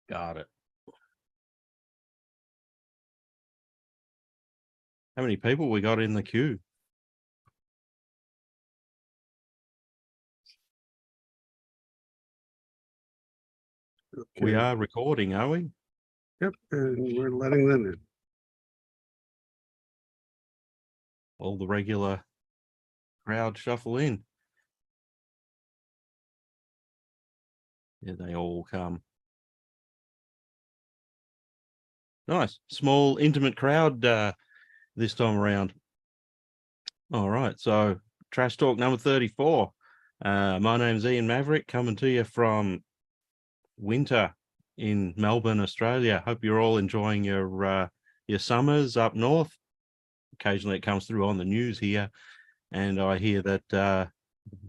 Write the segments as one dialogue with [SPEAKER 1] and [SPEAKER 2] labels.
[SPEAKER 1] Got it. How many people we got in the queue?
[SPEAKER 2] Okay.
[SPEAKER 1] We are recording, are we?
[SPEAKER 2] Yep, and we're letting them in.
[SPEAKER 1] All the regular crowd shuffle in. Yeah, they all come. Nice, small, intimate crowd this time around. All right, so Trash Talk number 34. My name's Ian Maverick, coming to you from winter in Melbourne, Australia. Hope you're all enjoying your summers up north. Occasionally it comes through on the news here, and I hear that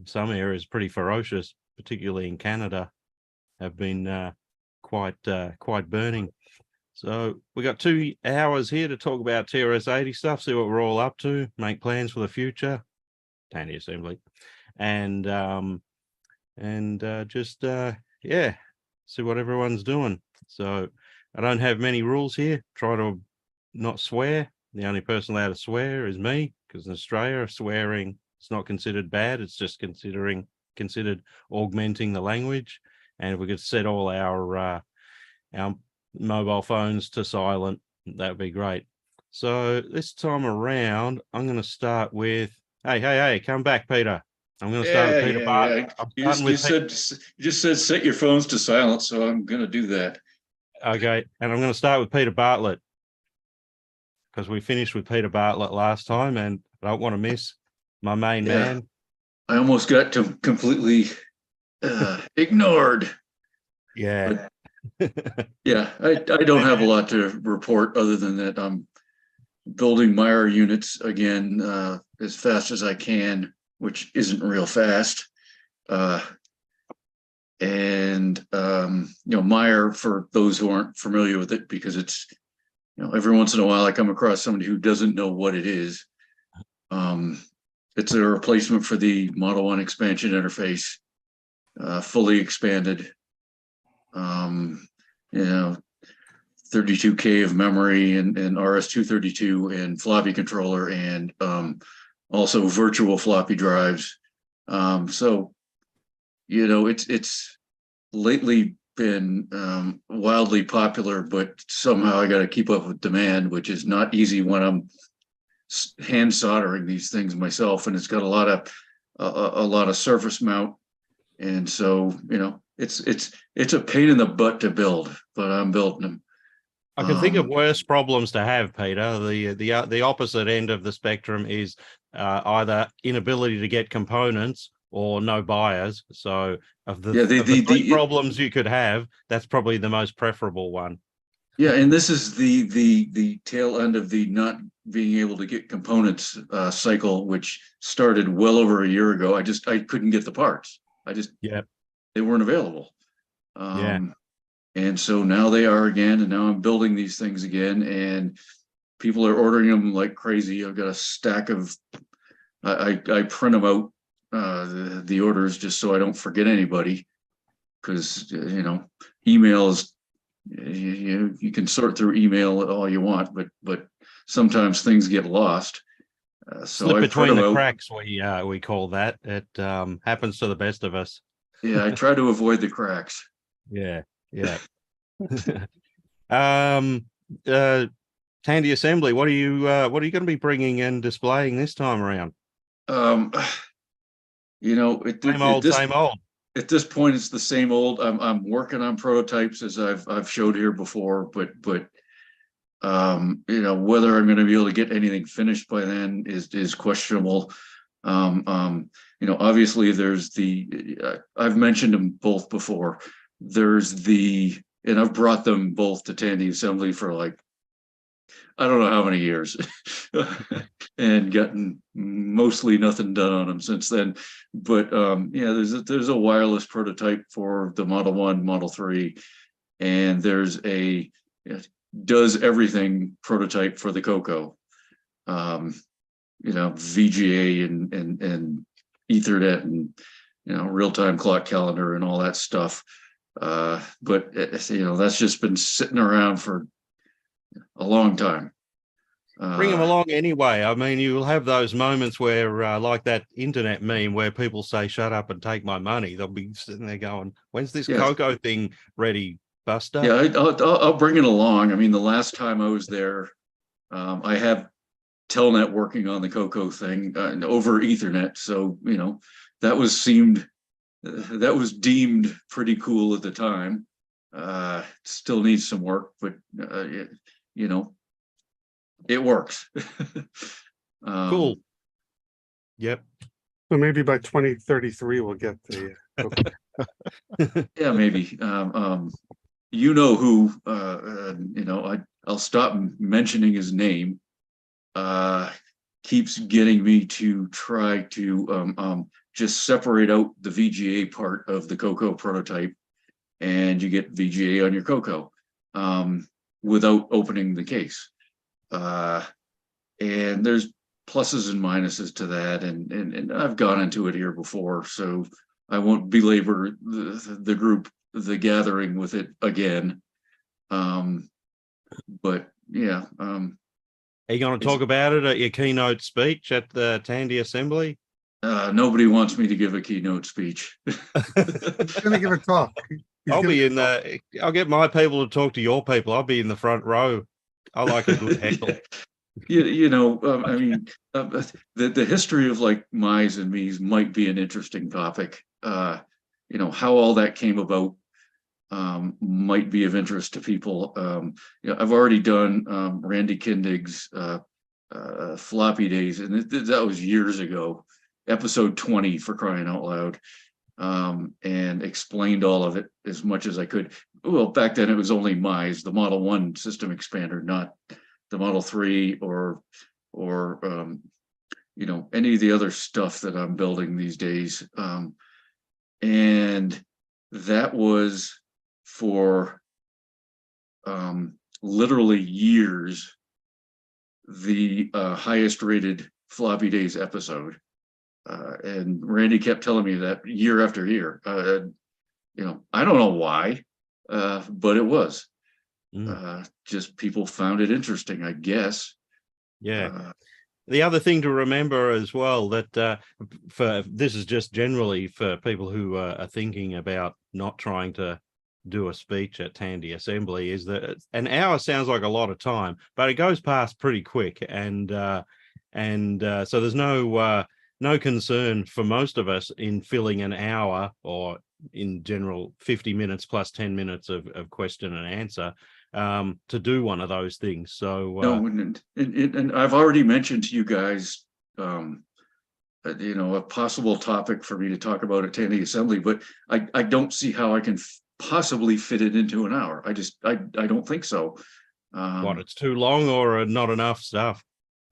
[SPEAKER 1] some areas pretty ferocious, particularly in Canada, have been quite burning. So we got 2 hours here to talk about TRS-80 stuff, see what we're all up to, make plans for the future, Tandy Assembly, and just see what everyone's doing. So I don't have many rules here. Try to not swear. The only person allowed to swear is me, because in Australia, swearing is not considered bad. It's just considered augmenting the language. And if we could set all our mobile phones to silent, that would be great. So this time around, I'm going to start with, hey, come back, Peter. I'm going to start with Peter Bartlett.
[SPEAKER 3] You just said set your phones to silent, so I'm going to do that.
[SPEAKER 1] Okay, and I'm going to start with Peter Bartlett, because we finished with Peter Bartlett last time, and I don't want to miss my main man.
[SPEAKER 3] I almost got to completely ignored.
[SPEAKER 1] Yeah.
[SPEAKER 3] Yeah, I don't have a lot to report other than that I'm building Meyer units again as fast as I can, which isn't real fast. Meyer, for those who aren't familiar with it, because it's, every once in a while I come across somebody who doesn't know what it is. It's a replacement for the Model 1 expansion interface, fully expanded. 32K of memory and RS-232 and floppy controller, and also virtual floppy drives. It's lately been wildly popular, but somehow I got to keep up with demand, which is not easy when I'm hand soldering these things myself, and it's got a lot of surface mount, and so it's a pain in the butt to build, but I'm building them.
[SPEAKER 1] I can think of worse problems to have, Peter. The opposite end of the spectrum is either inability to get components or no buyers. So of the three problems you could have, that's probably the most preferable one.
[SPEAKER 3] Yeah, and this is the tail end of the not being able to get components cycle, which started well over a year ago. I couldn't get the parts. They weren't available. And so now they are again, and now I'm building these things again, and people are ordering them like crazy. I've got a stack of, I print them out, the orders, just so I don't forget anybody, because emails, you can sort through email all you want, but sometimes things get lost. So
[SPEAKER 1] slip between the cracks, we call that. It happens to the best of us.
[SPEAKER 3] Yeah, I try to avoid the cracks.
[SPEAKER 1] Yeah. Tandy Assembly, what are you going to be bringing and displaying this time around?
[SPEAKER 3] Same
[SPEAKER 1] old.
[SPEAKER 3] At this point, it's the same old. I'm working on prototypes, as I've showed here before, but whether I'm going to be able to get anything finished by then is questionable. Obviously there's I've mentioned them both before. And I've brought them both to Tandy Assembly for like, I don't know how many years, and gotten mostly nothing done on them since then. But there's a wireless prototype for the Model 1, Model 3, and there's a does everything prototype for the Coco. VGA and Ethernet and real-time clock calendar and all that stuff. But that's just been sitting around for a long time.
[SPEAKER 1] Bring them along anyway. I mean, you will have those moments where, like that internet meme where people say, "Shut up and take my money." They'll be sitting there going, "When's this cocoa thing ready, Buster?"
[SPEAKER 3] Yeah, I'll bring it along. I mean, the last time I was there, I have Telnet working on the cocoa thing over Ethernet, so that was deemed pretty cool at the time. Still needs some work, but it works.
[SPEAKER 1] Cool. Yep.
[SPEAKER 2] So maybe by 2033 we'll get the.
[SPEAKER 3] Yeah, maybe. Who? I'll stop mentioning his name. Keeps getting me to try to just separate out the VGA part of the cocoa prototype, and you get VGA on your cocoa without opening the case. And there's pluses and minuses to that, and I've gone into it here before, so I won't belabor the gathering with it again. But yeah.
[SPEAKER 1] Are you going to talk about it at your keynote speech at the Tandy Assembly?
[SPEAKER 3] Nobody wants me to give a keynote speech.
[SPEAKER 2] He's gonna give a talk.
[SPEAKER 1] I'll get my people to talk to your people. I'll be in the front row. I like a good heckle.
[SPEAKER 3] I mean, the history of like my's and me's might be an interesting topic. How all that came about might be of interest to people. I've already done Randy Kindig's floppy days, and that was years ago, episode 20 for crying out loud, and explained all of it as much as I could. Well, back then it was only my's, the Model 1 system expander, not the Model 3 or any of the other stuff that I'm building these days. And that was for literally years the highest rated floppy days episode. And Randy kept telling me that year after year. I don't know why, but it was. Just people found it interesting, I guess.
[SPEAKER 1] Yeah. The other thing to remember as well, that for this is just generally for people who are thinking about not trying to do a speech at Tandy Assembly, is that an hour sounds like a lot of time, but it goes past pretty quick, and so there's no concern for most of us in filling an hour, or in general 50 minutes plus 10 minutes of question and answer to do one of those things. So
[SPEAKER 3] no, and I've already mentioned to you guys a possible topic for me to talk about at Tandy Assembly, but I don't see how I can possibly fit it into an hour. I don't think so.
[SPEAKER 1] It's too long, or not enough stuff?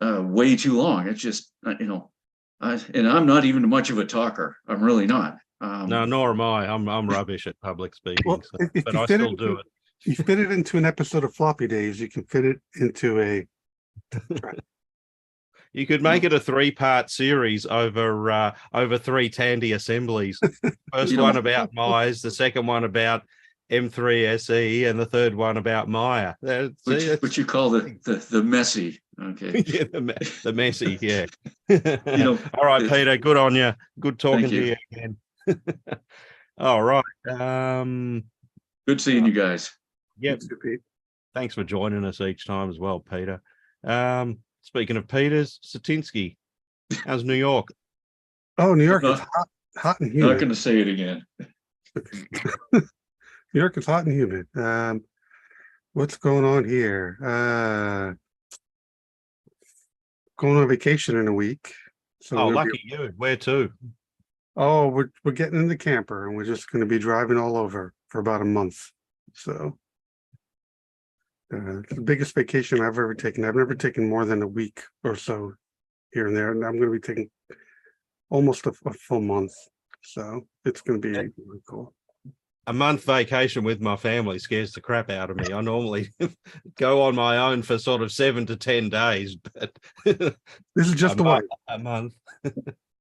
[SPEAKER 3] Way too long. It's just and I'm not even much of a talker. I'm really not.
[SPEAKER 1] No, nor am I. I'm rubbish at public speaking,
[SPEAKER 2] Well,
[SPEAKER 1] but I still do it.
[SPEAKER 2] You fit it into an episode of Floppy Days, you can fit it into a.
[SPEAKER 1] You could make it a 3-part series over 3 Tandy Assemblies. First one about Myers, the second one about M3 SE, and the third one about Maya.
[SPEAKER 3] Which you call the messy. Okay.
[SPEAKER 1] Yeah, the messy. Yeah. All right, Peter. Good on you. Good talking to you again. All right.
[SPEAKER 3] Good seeing you guys.
[SPEAKER 1] Yep. Thanks for joining us each time as well, Peter. Speaking of Peters, Satinsky, how's New York?
[SPEAKER 2] Oh, New York is hot and humid.
[SPEAKER 3] Not going to say it again.
[SPEAKER 2] New York is hot and humid. What's going on here? Going on vacation in a week. So
[SPEAKER 1] lucky you. Where to?
[SPEAKER 2] Oh, we're getting in the camper, and we're just going to be driving all over for about a month. So it's the biggest vacation I've ever taken. I've never taken more than a week or so here and there, and I'm going to be taking almost a full month. So it's going to be really cool.
[SPEAKER 1] A month vacation with my family scares the crap out of me. I normally go on my own for sort of 7 to 10 days, but
[SPEAKER 2] this is just the wife.
[SPEAKER 1] A month.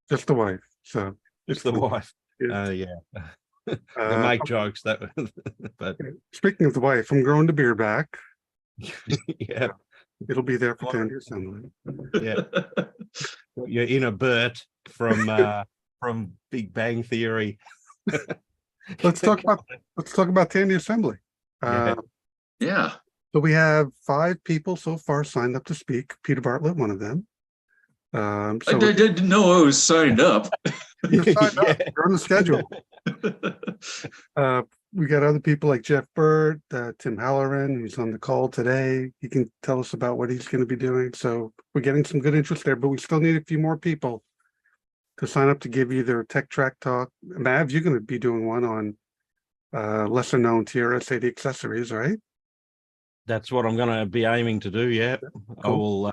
[SPEAKER 2] Just the wife. So
[SPEAKER 1] Just the wife.
[SPEAKER 2] Yeah.
[SPEAKER 1] Yeah. The make jokes that, but
[SPEAKER 2] Speaking of the wife, I'm growing the beard back.
[SPEAKER 1] yeah,
[SPEAKER 2] It'll be there for Tandy Assembly.
[SPEAKER 1] yeah. Your inner Bert from Big Bang Theory.
[SPEAKER 2] Let's talk about Tandy Assembly.
[SPEAKER 1] Yeah.
[SPEAKER 3] Yeah.
[SPEAKER 2] So we have 5 people so far signed up to speak. Peter Bartlett, one of them.
[SPEAKER 3] I
[SPEAKER 2] So
[SPEAKER 3] didn't know I was signed up.
[SPEAKER 2] you're signed
[SPEAKER 1] Yeah.
[SPEAKER 2] up. You're on the schedule. We got other people like Jeff Burt, Tim Halloran, who's on the call today. He can tell us about what he's going to be doing. So we're getting some good interest there, but we still need a few more people to sign up to give you their tech track talk. Mav, you're going to be doing one on lesser known TRS-80 accessories, right?
[SPEAKER 1] That's what I'm going to be aiming to do. Yeah, I
[SPEAKER 2] Cool.
[SPEAKER 1] will.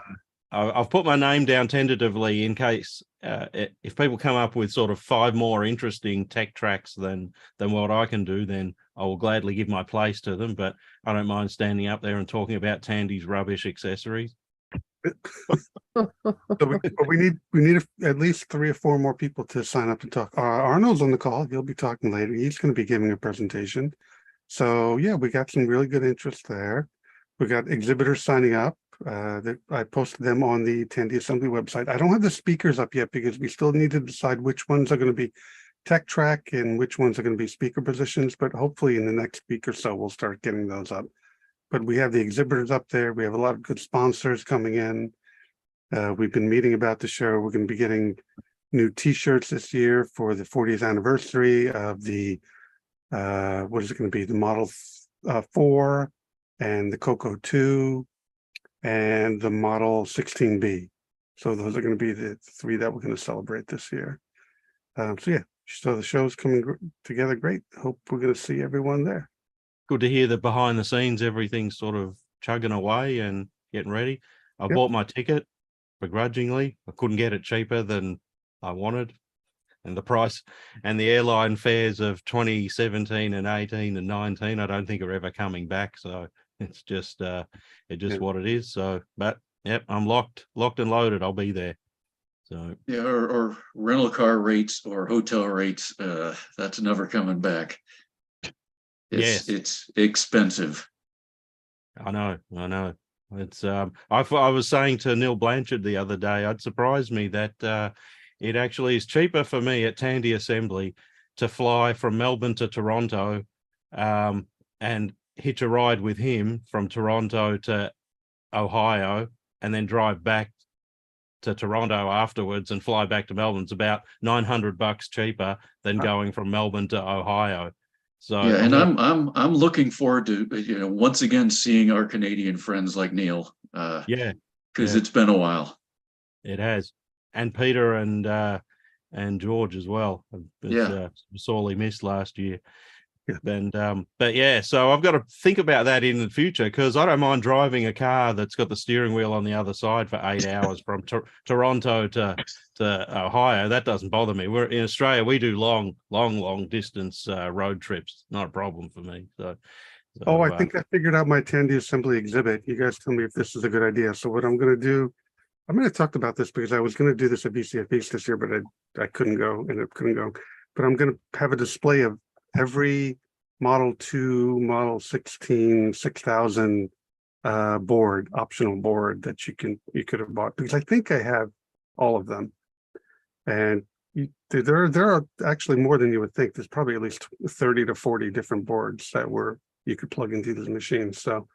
[SPEAKER 1] I've put my name down tentatively in case if people come up with sort of 5 more interesting tech tracks than what I can do, then I will gladly give my place to them. But I don't mind standing up there and talking about Tandy's rubbish accessories.
[SPEAKER 2] So we need at least 3 or 4 more people to sign up and talk. Arnold's on the call. He'll be talking later. He's going to be giving a presentation. So yeah, we got some really good interest there. We got exhibitors signing up. That I posted them on the Tandy Assembly website. I don't have the speakers up yet because we still need to decide which ones are going to be tech track and which ones are going to be speaker positions. But hopefully in the next week or so, we'll start getting those up. But we have the exhibitors up there. We have a lot of good sponsors coming in. We've been meeting about the show. We're going to be getting new T-shirts this year for the 40th anniversary of the what is it going to be? The Model 4 and the Coco 2 and the Model 16B. So those are going to be the 3 that we're going to celebrate this year. So yeah, so the show's coming together great. Hope we're going to see everyone there.
[SPEAKER 1] Good to hear that behind the scenes everything's sort of chugging away and getting ready. I bought my ticket begrudgingly. I couldn't get it cheaper than I wanted, and the price and the airline fares of 2017 and 18 and 19 I don't think are ever coming back. So it's just what it is. So but yep, I'm locked and loaded. I'll be there. So
[SPEAKER 3] Yeah, or rental car rates or hotel rates, that's never coming back. It's expensive.
[SPEAKER 1] I know. It's I was saying to Neil Blanchard the other day, it surprised me that it actually is cheaper for me at Tandy Assembly to fly from Melbourne to Toronto and hitch a ride with him from Toronto to Ohio and then drive back to Toronto afterwards and fly back to Melbourne. It's about $900 cheaper than going from Melbourne to Ohio. So
[SPEAKER 3] yeah, and I'm looking forward to once again seeing our Canadian friends like Neil. Because it's been a while.
[SPEAKER 1] It has, and Peter and George as well. Sorely missed last year. And but yeah, so I've got to think about that in the future because I don't mind driving a car that's got the steering wheel on the other side for 8 hours from Toronto to Ohio. That doesn't bother me. We're in Australia, we do long distance road trips. Not a problem for me. So
[SPEAKER 2] I think I figured out my Tandy Assembly exhibit. You guys tell me if this is a good idea. So what I'm going to do, I'm going to talk about this because I was going to do this at BCF East this year, but I couldn't go. But I'm going to have a display of every Model 2, Model 16, 6000 board, optional board that you could have bought, because I think I have all of them. And there are actually more than you would think. There's probably at least 30 to 40 different boards that you could plug into these machines. So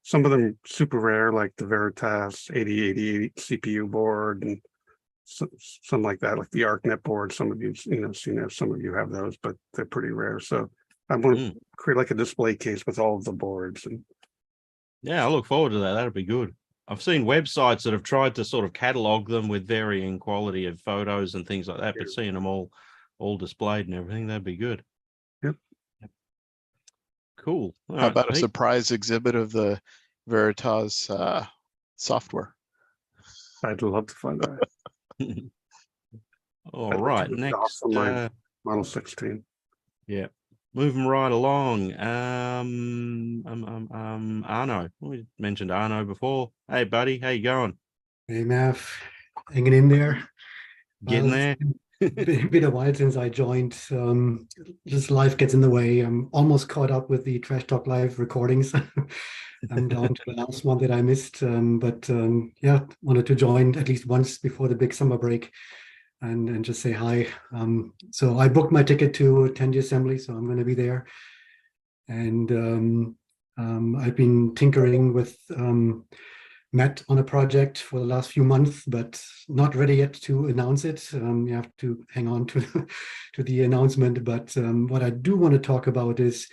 [SPEAKER 2] some of them super rare, like the Veritas 8080 CPU board and some like that, like the ArcNet board. Some of you, some of you have those, but they're pretty rare. So I'm going to create like a display case with all of the boards. And
[SPEAKER 1] yeah, I look forward to that. That'd be good. I've seen websites that have tried to sort of catalog them with varying quality of photos and things like that, but seeing them all displayed and everything, that'd be good.
[SPEAKER 2] Yep.
[SPEAKER 1] Cool.
[SPEAKER 4] How about a surprise exhibit of the Veritas software?
[SPEAKER 2] I'd love to find that.
[SPEAKER 1] All right, next
[SPEAKER 2] Model 16.
[SPEAKER 1] Yeah, moving right along. Arno, we mentioned Arno before. Hey buddy, how you going?
[SPEAKER 5] Hey Mav, hanging in there.
[SPEAKER 1] Getting there.
[SPEAKER 5] been a while since I joined. Just life gets in the way. I'm almost caught up with the Trash Talk Live recordings. I'm down to the last one that I missed. But yeah, wanted to join at least once before the big summer break and just say hi. So I booked my ticket to attend the assembly, so I'm going to be there. And I've been tinkering with Matt on a project for the last few months, but not ready yet to announce it. You have to hang on to to the announcement. But what I do want to talk about is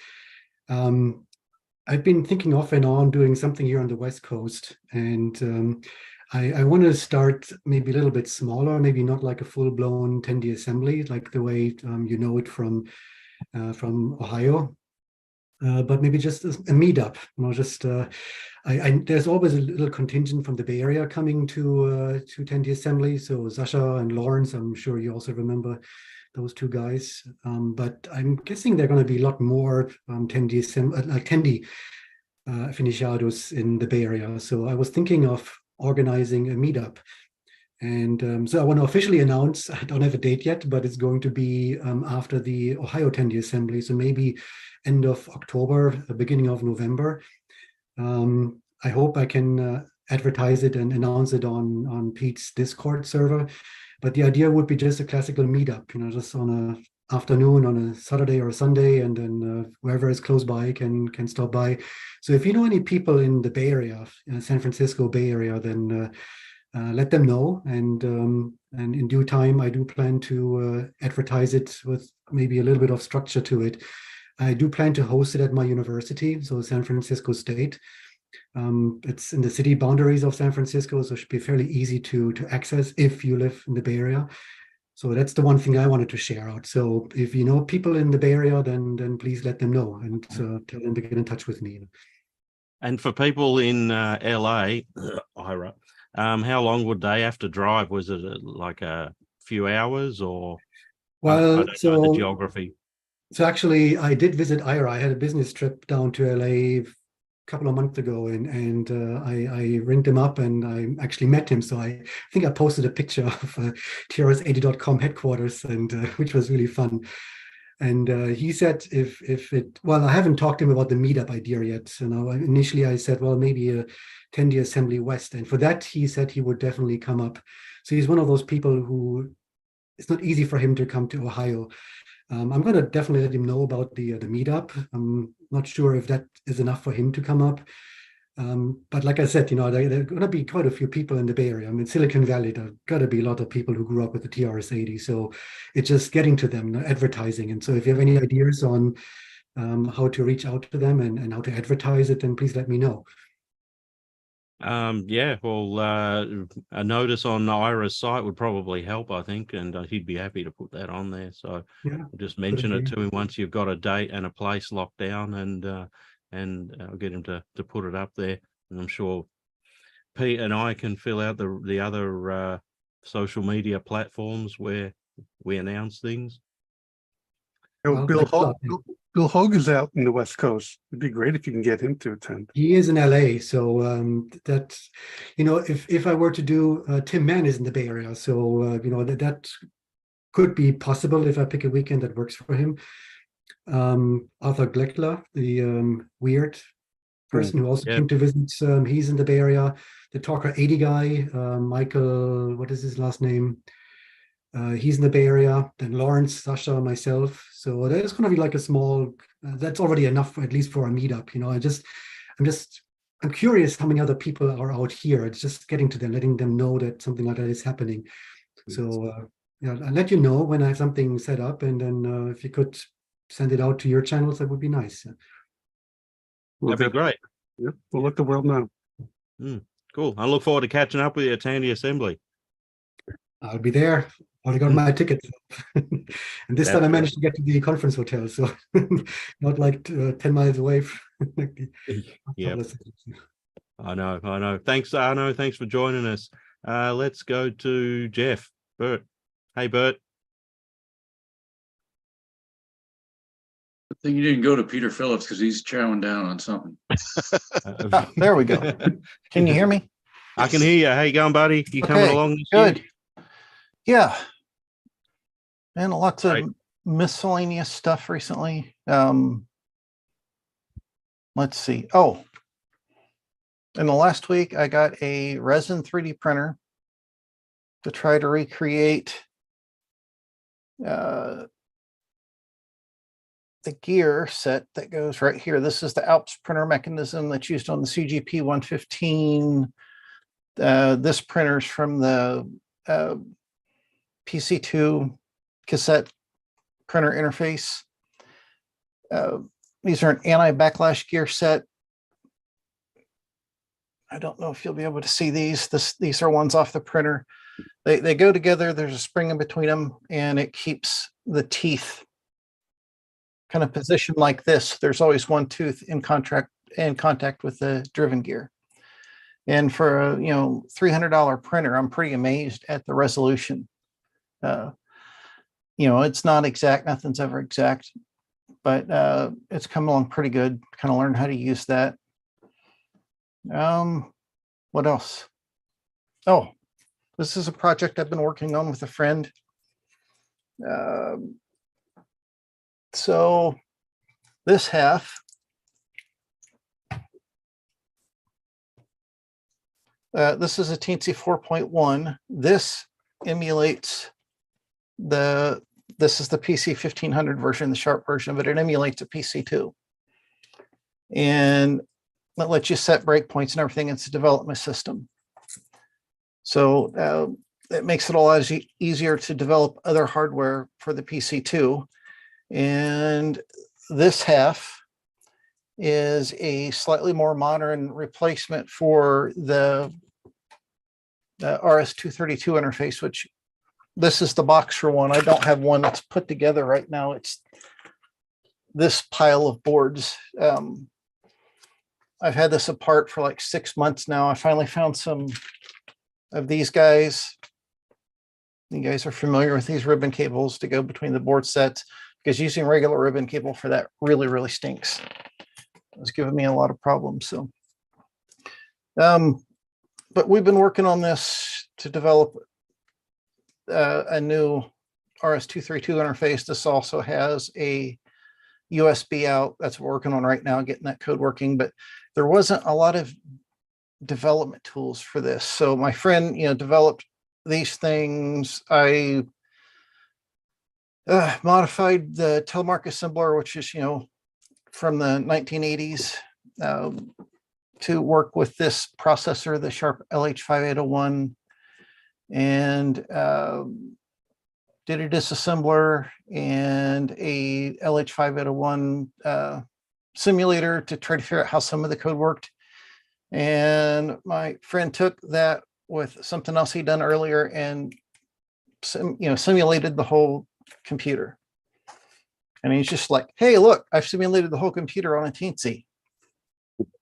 [SPEAKER 5] I've been thinking off and on doing something here on the West Coast, and I want to start maybe a little bit smaller, maybe not like a full-blown 10D assembly, like the way you know it from Ohio. But maybe just a meetup, just there's always a little contingent from the Bay Area coming to 10D Assembly. So Sasha and Lawrence, I'm sure you also remember those two guys. But I'm guessing there are going to be a lot more 10D aficionados in the Bay Area. So I was thinking of organizing a meetup. And so I want to officially announce, I don't have a date yet, but it's going to be after the Ohio 10D Assembly. So maybe end of October, beginning of November. I hope I can advertise it and announce it on Pete's Discord server. But the idea would be just a classical meetup, just on an afternoon on a Saturday or a Sunday, and then whoever is close by can stop by. So if you know any people in the Bay Area, San Francisco Bay Area, then let them know. And in due time, I do plan to advertise it with maybe a little bit of structure to it. I do plan to host it at my university, so San Francisco State. It's in the city boundaries of San Francisco, so it should be fairly easy to access if you live in the Bay Area. So that's the one thing I wanted to share out. So if you know people in the Bay Area, then please let them know and tell them to get in touch with me.
[SPEAKER 1] And for people in LA, Ira, how long would they have to drive? Was it like a few hours, or
[SPEAKER 5] well,
[SPEAKER 1] I don't know the geography?
[SPEAKER 5] So actually, I did visit Ira. I had a business trip down to LA a couple of months ago, and I ringed him up and I actually met him. So I think I posted a picture of TRS-80.com headquarters, and which was really fun. And he said well, I haven't talked to him about the meetup idea yet. Initially I said, well, maybe a 10D Assembly West. And for that, he said he would definitely come up. So he's one of those people who it's not easy for him to come to Ohio. I'm going to definitely let him know about the meetup. I'm not sure if that is enough for him to come up. But like I said, there are going to be quite a few people in the Bay Area. I mean, Silicon Valley, there got to be a lot of people who grew up with the TRS-80. So it's just getting to them, advertising. And so if you have any ideas on how to reach out to them and how to advertise it, then please let me know.
[SPEAKER 1] Yeah, well, a notice on Ira's site would probably help, I think, and he'd be happy to put that on there. So
[SPEAKER 5] yeah,
[SPEAKER 1] just mention it to him once you've got a date and a place locked down, and I'll get him to put it up there. And I'm sure Pete and I can fill out the other social media platforms where we announce things.
[SPEAKER 2] Oh,
[SPEAKER 5] Well,
[SPEAKER 2] Bill Hogue is out in the West Coast. It'd be great if you can get him to attend.
[SPEAKER 5] He is in LA, so that if I were to do Tim Mann is in the Bay Area, so that could be possible if I pick a weekend that works for him. Arthur Gleckler, the weird person who also came to visit, he's in the Bay Area. The Talker 80 guy, Michael, what is his last name? He's in the Bay Area. Then Lawrence, Sasha, myself. So there's going to be like a small. That's already enough, at least for a meetup. I'm curious how many other people are out here. It's just getting to them, letting them know that something like that is happening. So I'll let you know when I have something set up, and then if you could send it out to your channels, that would be nice.
[SPEAKER 1] That'd be great.
[SPEAKER 2] Yep, we'll let the world know.
[SPEAKER 1] Cool. I look forward to catching up with you at Tandy Assembly.
[SPEAKER 5] I'll be there. Already got my ticket. And this time I managed to get to the conference hotel, so not like 10 miles away.
[SPEAKER 1] Yeah. I know. Thanks, Arno. Thanks for joining us. Let's go to Bert. Hey, Bert.
[SPEAKER 3] I think you didn't go to Peter Phillips because he's chowing down on something.
[SPEAKER 6] There we go. Can you hear me?
[SPEAKER 1] I can hear you. How you going, buddy? You coming along this
[SPEAKER 6] good.
[SPEAKER 1] year?
[SPEAKER 6] Yeah. And lots of
[SPEAKER 1] Right.
[SPEAKER 6] miscellaneous stuff recently. Let's see. Oh, in the last week, I got a resin 3D printer to try to recreate the gear set that goes right here. This is the Alps printer mechanism that's used on the CGP 115. This printer's from the PC2 cassette printer interface. These are an anti-backlash gear set. I don't know if you'll be able to see these. These are ones off the printer. They go together. There's a spring in between them, and it keeps the teeth kind of positioned like this. There's always one tooth in contact with the driven gear. And for a $300 printer, I'm pretty amazed at the resolution. It's not exact. Nothing's ever exact, but it's come along pretty good. Kind of learned how to use that. What else? Oh, this is a project I've been working on with a friend. So this half, this is a Teensy 4.1. This emulates this is the PC 1500 version, the Sharp version, but it emulates a PC2. And that lets you set breakpoints and everything. It's a development system. So it makes it a lot easier to develop other hardware for the PC2. And this half is a slightly more modern replacement for the RS-232 interface, which this is the box for one. I don't have one that's put together right now. It's this pile of boards. I've had this apart for like 6 months now. I finally found some of these guys. You guys are familiar with these ribbon cables to go between the board sets, because using regular ribbon cable for that really, really stinks. It's given me a lot of problems. So, but we've been working on this to develop a new RS-232 interface. This also has a USB out. That's what we're working on right now, getting that code working. But there wasn't a lot of development tools for this. So my friend, developed these things. I modified the telemark assembler, which is, from the 1980s, to work with this processor, the Sharp LH5801, and did a disassembler and a LH5801 simulator to try to figure out how some of the code worked. And my friend took that with something else he'd done earlier and simulated the whole computer. And he's just like, hey, look, I've simulated the whole computer on a Teensy,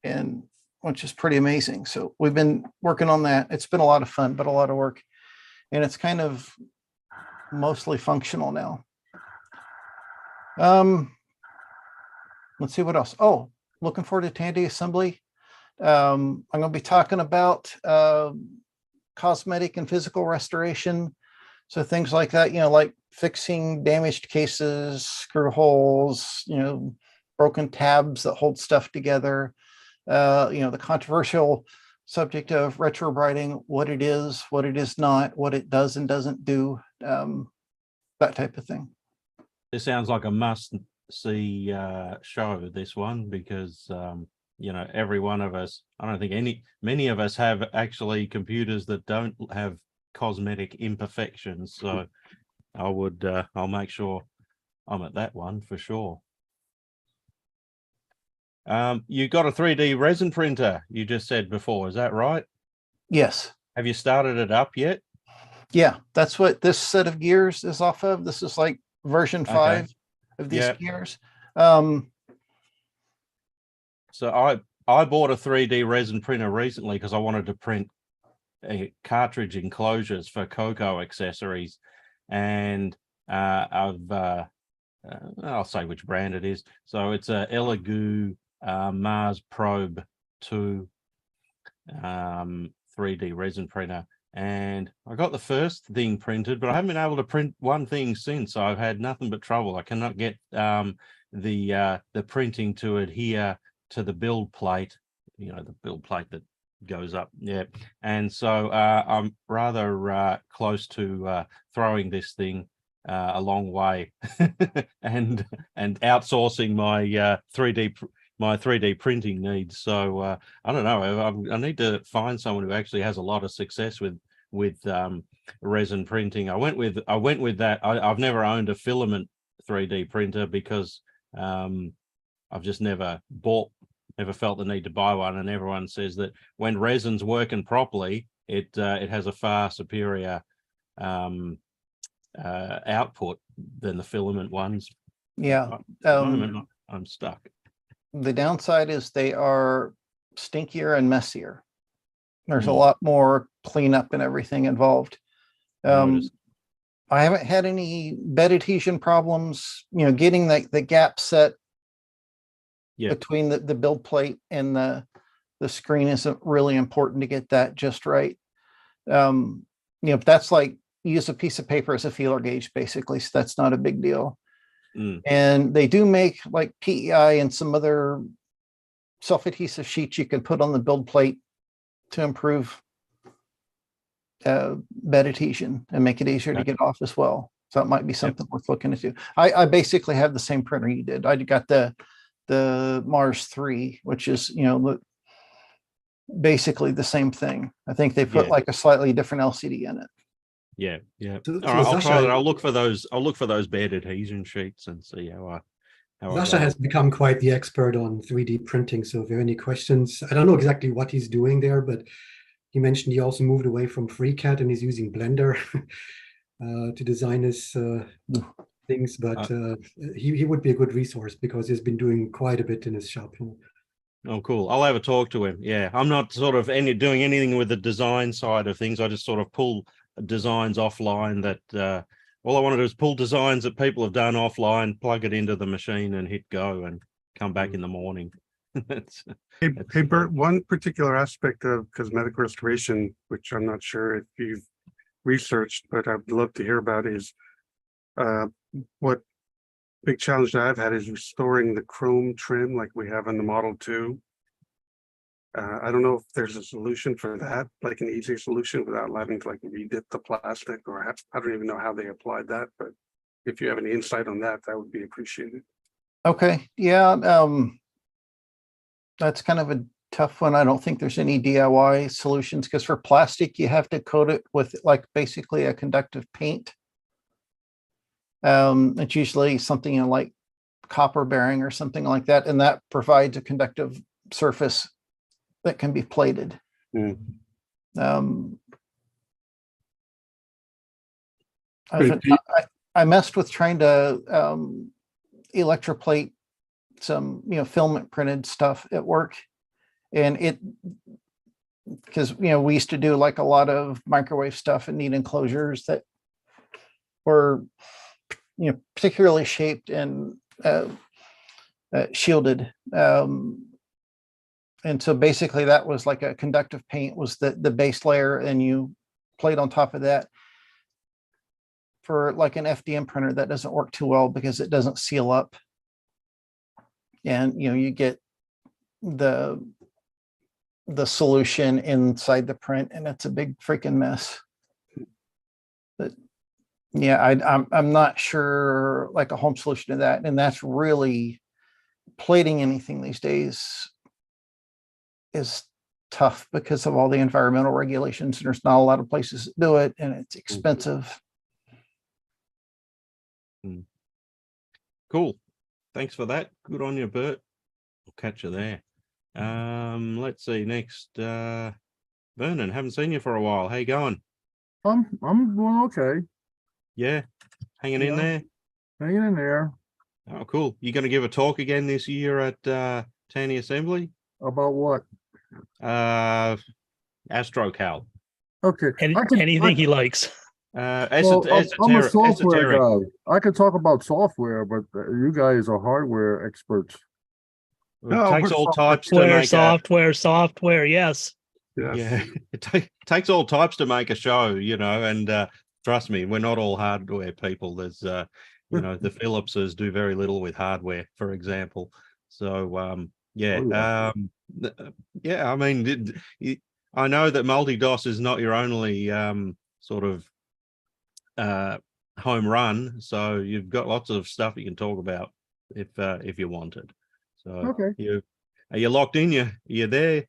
[SPEAKER 6] and which is pretty amazing. So we've been working on that. It's been a lot of fun, but a lot of work. And it's kind of mostly functional now. Let's see what else. Oh, looking forward to Tandy assembly. I'm going to be talking about cosmetic and physical restoration. So things like that, like fixing damaged cases, screw holes, broken tabs that hold stuff together. The controversial subject of retrobrighting, what it is not, what it does and doesn't do, that type of thing.
[SPEAKER 1] This sounds like a must-see show, this one, because every one of us, I don't think many of us have actually computers that don't have cosmetic imperfections. So I'll make sure I'm at that one for sure. You got a 3D resin printer, you just said before, is that right?
[SPEAKER 6] Yes.
[SPEAKER 1] Have you started it up yet?
[SPEAKER 6] Yeah, that's what this set of gears is off of. This is like version 5 of these gears.
[SPEAKER 1] So I bought a 3D resin printer recently because I wanted to print cartridge enclosures for Coco accessories, and I'll say which brand it is. So it's a Elegoo Mars Probe 2 3D resin printer, and I got the first thing printed, but I haven't been able to print one thing since. I've had nothing but trouble. I cannot get the printing to adhere to the build plate, the build plate that goes up. Yeah. And so I'm rather close to throwing this thing a long way and outsourcing my 3D printing needs. So I don't know. I need to find someone who actually has a lot of success with resin printing. I went with that. I've never owned a filament 3D printer because I've just never felt the need to buy one. And everyone says that when resin's working properly, it has a far superior output than the filament ones.
[SPEAKER 6] Yeah.
[SPEAKER 1] At the moment, I'm stuck.
[SPEAKER 6] The downside is they are stinkier and messier. There's a
[SPEAKER 1] Mm.
[SPEAKER 6] lot more cleanup and everything involved.
[SPEAKER 1] Noticed.
[SPEAKER 6] I haven't had any bed adhesion problems, getting the gap set
[SPEAKER 1] Yeah.
[SPEAKER 6] between the build plate and the screen isn't really important to get that just right. That's like use a piece of paper as a feeler gauge, basically. So that's not a big deal.
[SPEAKER 1] Mm.
[SPEAKER 6] And they do make like PEI and some other self-adhesive sheets you can put on the build plate to improve bed adhesion and make it easier to get off as well. So that might be something worth looking into. I basically have the same printer you did. I got the Mars 3, which is, basically the same thing. I think they put like a slightly different LCD in it.
[SPEAKER 1] Yeah.
[SPEAKER 5] So
[SPEAKER 1] All right, I'll
[SPEAKER 5] Sasha,
[SPEAKER 1] try that. I'll look for those bed adhesion sheets and see how I
[SPEAKER 5] Sasha
[SPEAKER 1] go.
[SPEAKER 5] has become quite the expert on 3D printing. So if you have any questions, I don't know exactly what he's doing there, but he mentioned he also moved away from FreeCAD and he's using Blender to design his things. But he would be a good resource because he's been doing quite a bit in his shop.
[SPEAKER 1] Oh, cool. I'll have a talk to him. Yeah, I'm not sort of doing anything with the design side of things. I just sort of pull designs offline that all I want to do is pull designs that people have done offline, plug it into the machine and hit go and come back in the morning.
[SPEAKER 2] Hey, Bert, one particular aspect of cosmetic restoration, which I'm not sure if you've researched, but I'd love to hear about is what big challenge that I've had is restoring the chrome trim like we have on the Model 2. I don't know if there's a solution for that, like an easy solution without having to like redip the plastic, or I don't even know how they applied that, but if you have any insight on that, that would be appreciated.
[SPEAKER 6] Okay. Yeah. That's kind of a tough one. I don't think there's any DIY solutions because for plastic, you have to coat it with like basically a conductive paint. It's usually something like copper bearing or something like that. And that provides a conductive surface that can be plated. I messed with trying to electroplate some filament printed stuff at work, and because we used to do like a lot of microwave stuff and need enclosures that were particularly shaped and shielded, and so basically that was like a conductive paint was the base layer, and you plate on top of that. For like an FDM printer, that doesn't work too well because it doesn't seal up, and you get the solution inside the print, and it's a big freaking mess. But yeah, I'm not sure like a home solution to that, and that's really plating anything these days is tough because of all the environmental regulations, and there's not a lot of places that do it, and it's expensive.
[SPEAKER 1] Cool. Thanks for that. Good on you, Bert. I'll catch you there. Let's see next. Vernon, haven't seen you for a while. How you going?
[SPEAKER 7] I'm doing okay.
[SPEAKER 1] Yeah, hanging in there.
[SPEAKER 7] Hanging in there.
[SPEAKER 1] Oh, cool. You going to give a talk again this year at Tanny Assembly?
[SPEAKER 7] About what?
[SPEAKER 1] AstroCal.
[SPEAKER 7] Okay.
[SPEAKER 8] Anything he likes.
[SPEAKER 7] I'm a software
[SPEAKER 1] esoteric.
[SPEAKER 7] guy. I can talk about software, but you guys are hardware experts.
[SPEAKER 1] It takes all types to make
[SPEAKER 8] Software. Yes.
[SPEAKER 2] Yes.
[SPEAKER 1] Yeah, takes all types to make a show, and trust me, we're not all hardware people. There's, the Philipses do very little with hardware, for example. So, yeah,
[SPEAKER 7] Oh,
[SPEAKER 1] yeah. I mean, I know that multi-DOS is not your only sort of home run, so you've got lots of stuff you can talk about if you wanted. So,
[SPEAKER 7] Okay.
[SPEAKER 1] are you locked in? You're there.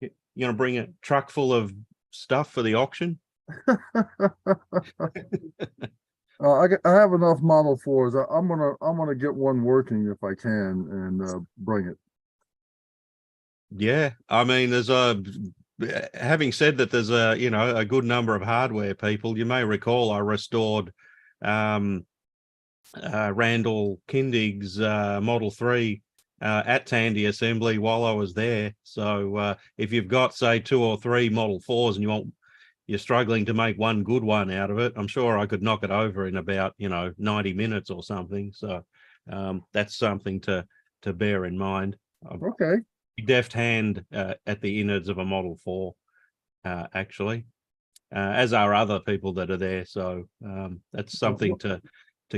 [SPEAKER 1] You're gonna bring a truck full of stuff for the auction?
[SPEAKER 7] I have enough Model 4s. I'm gonna get one working if I can and bring it.
[SPEAKER 1] Yeah, I mean, having said that, there's a good number of hardware people. You may recall I restored Randall Kindig's Model 3 at Tandy Assembly while I was there. So if you've got, say, 2 or 3 Model 4s and you're struggling to make one good one out of it, I'm sure I could knock it over in about 90 minutes or something. So that's something to bear in mind.
[SPEAKER 7] Okay.
[SPEAKER 1] Deft hand at the innards of a Model 4, actually, as are other people that are there. So that's something to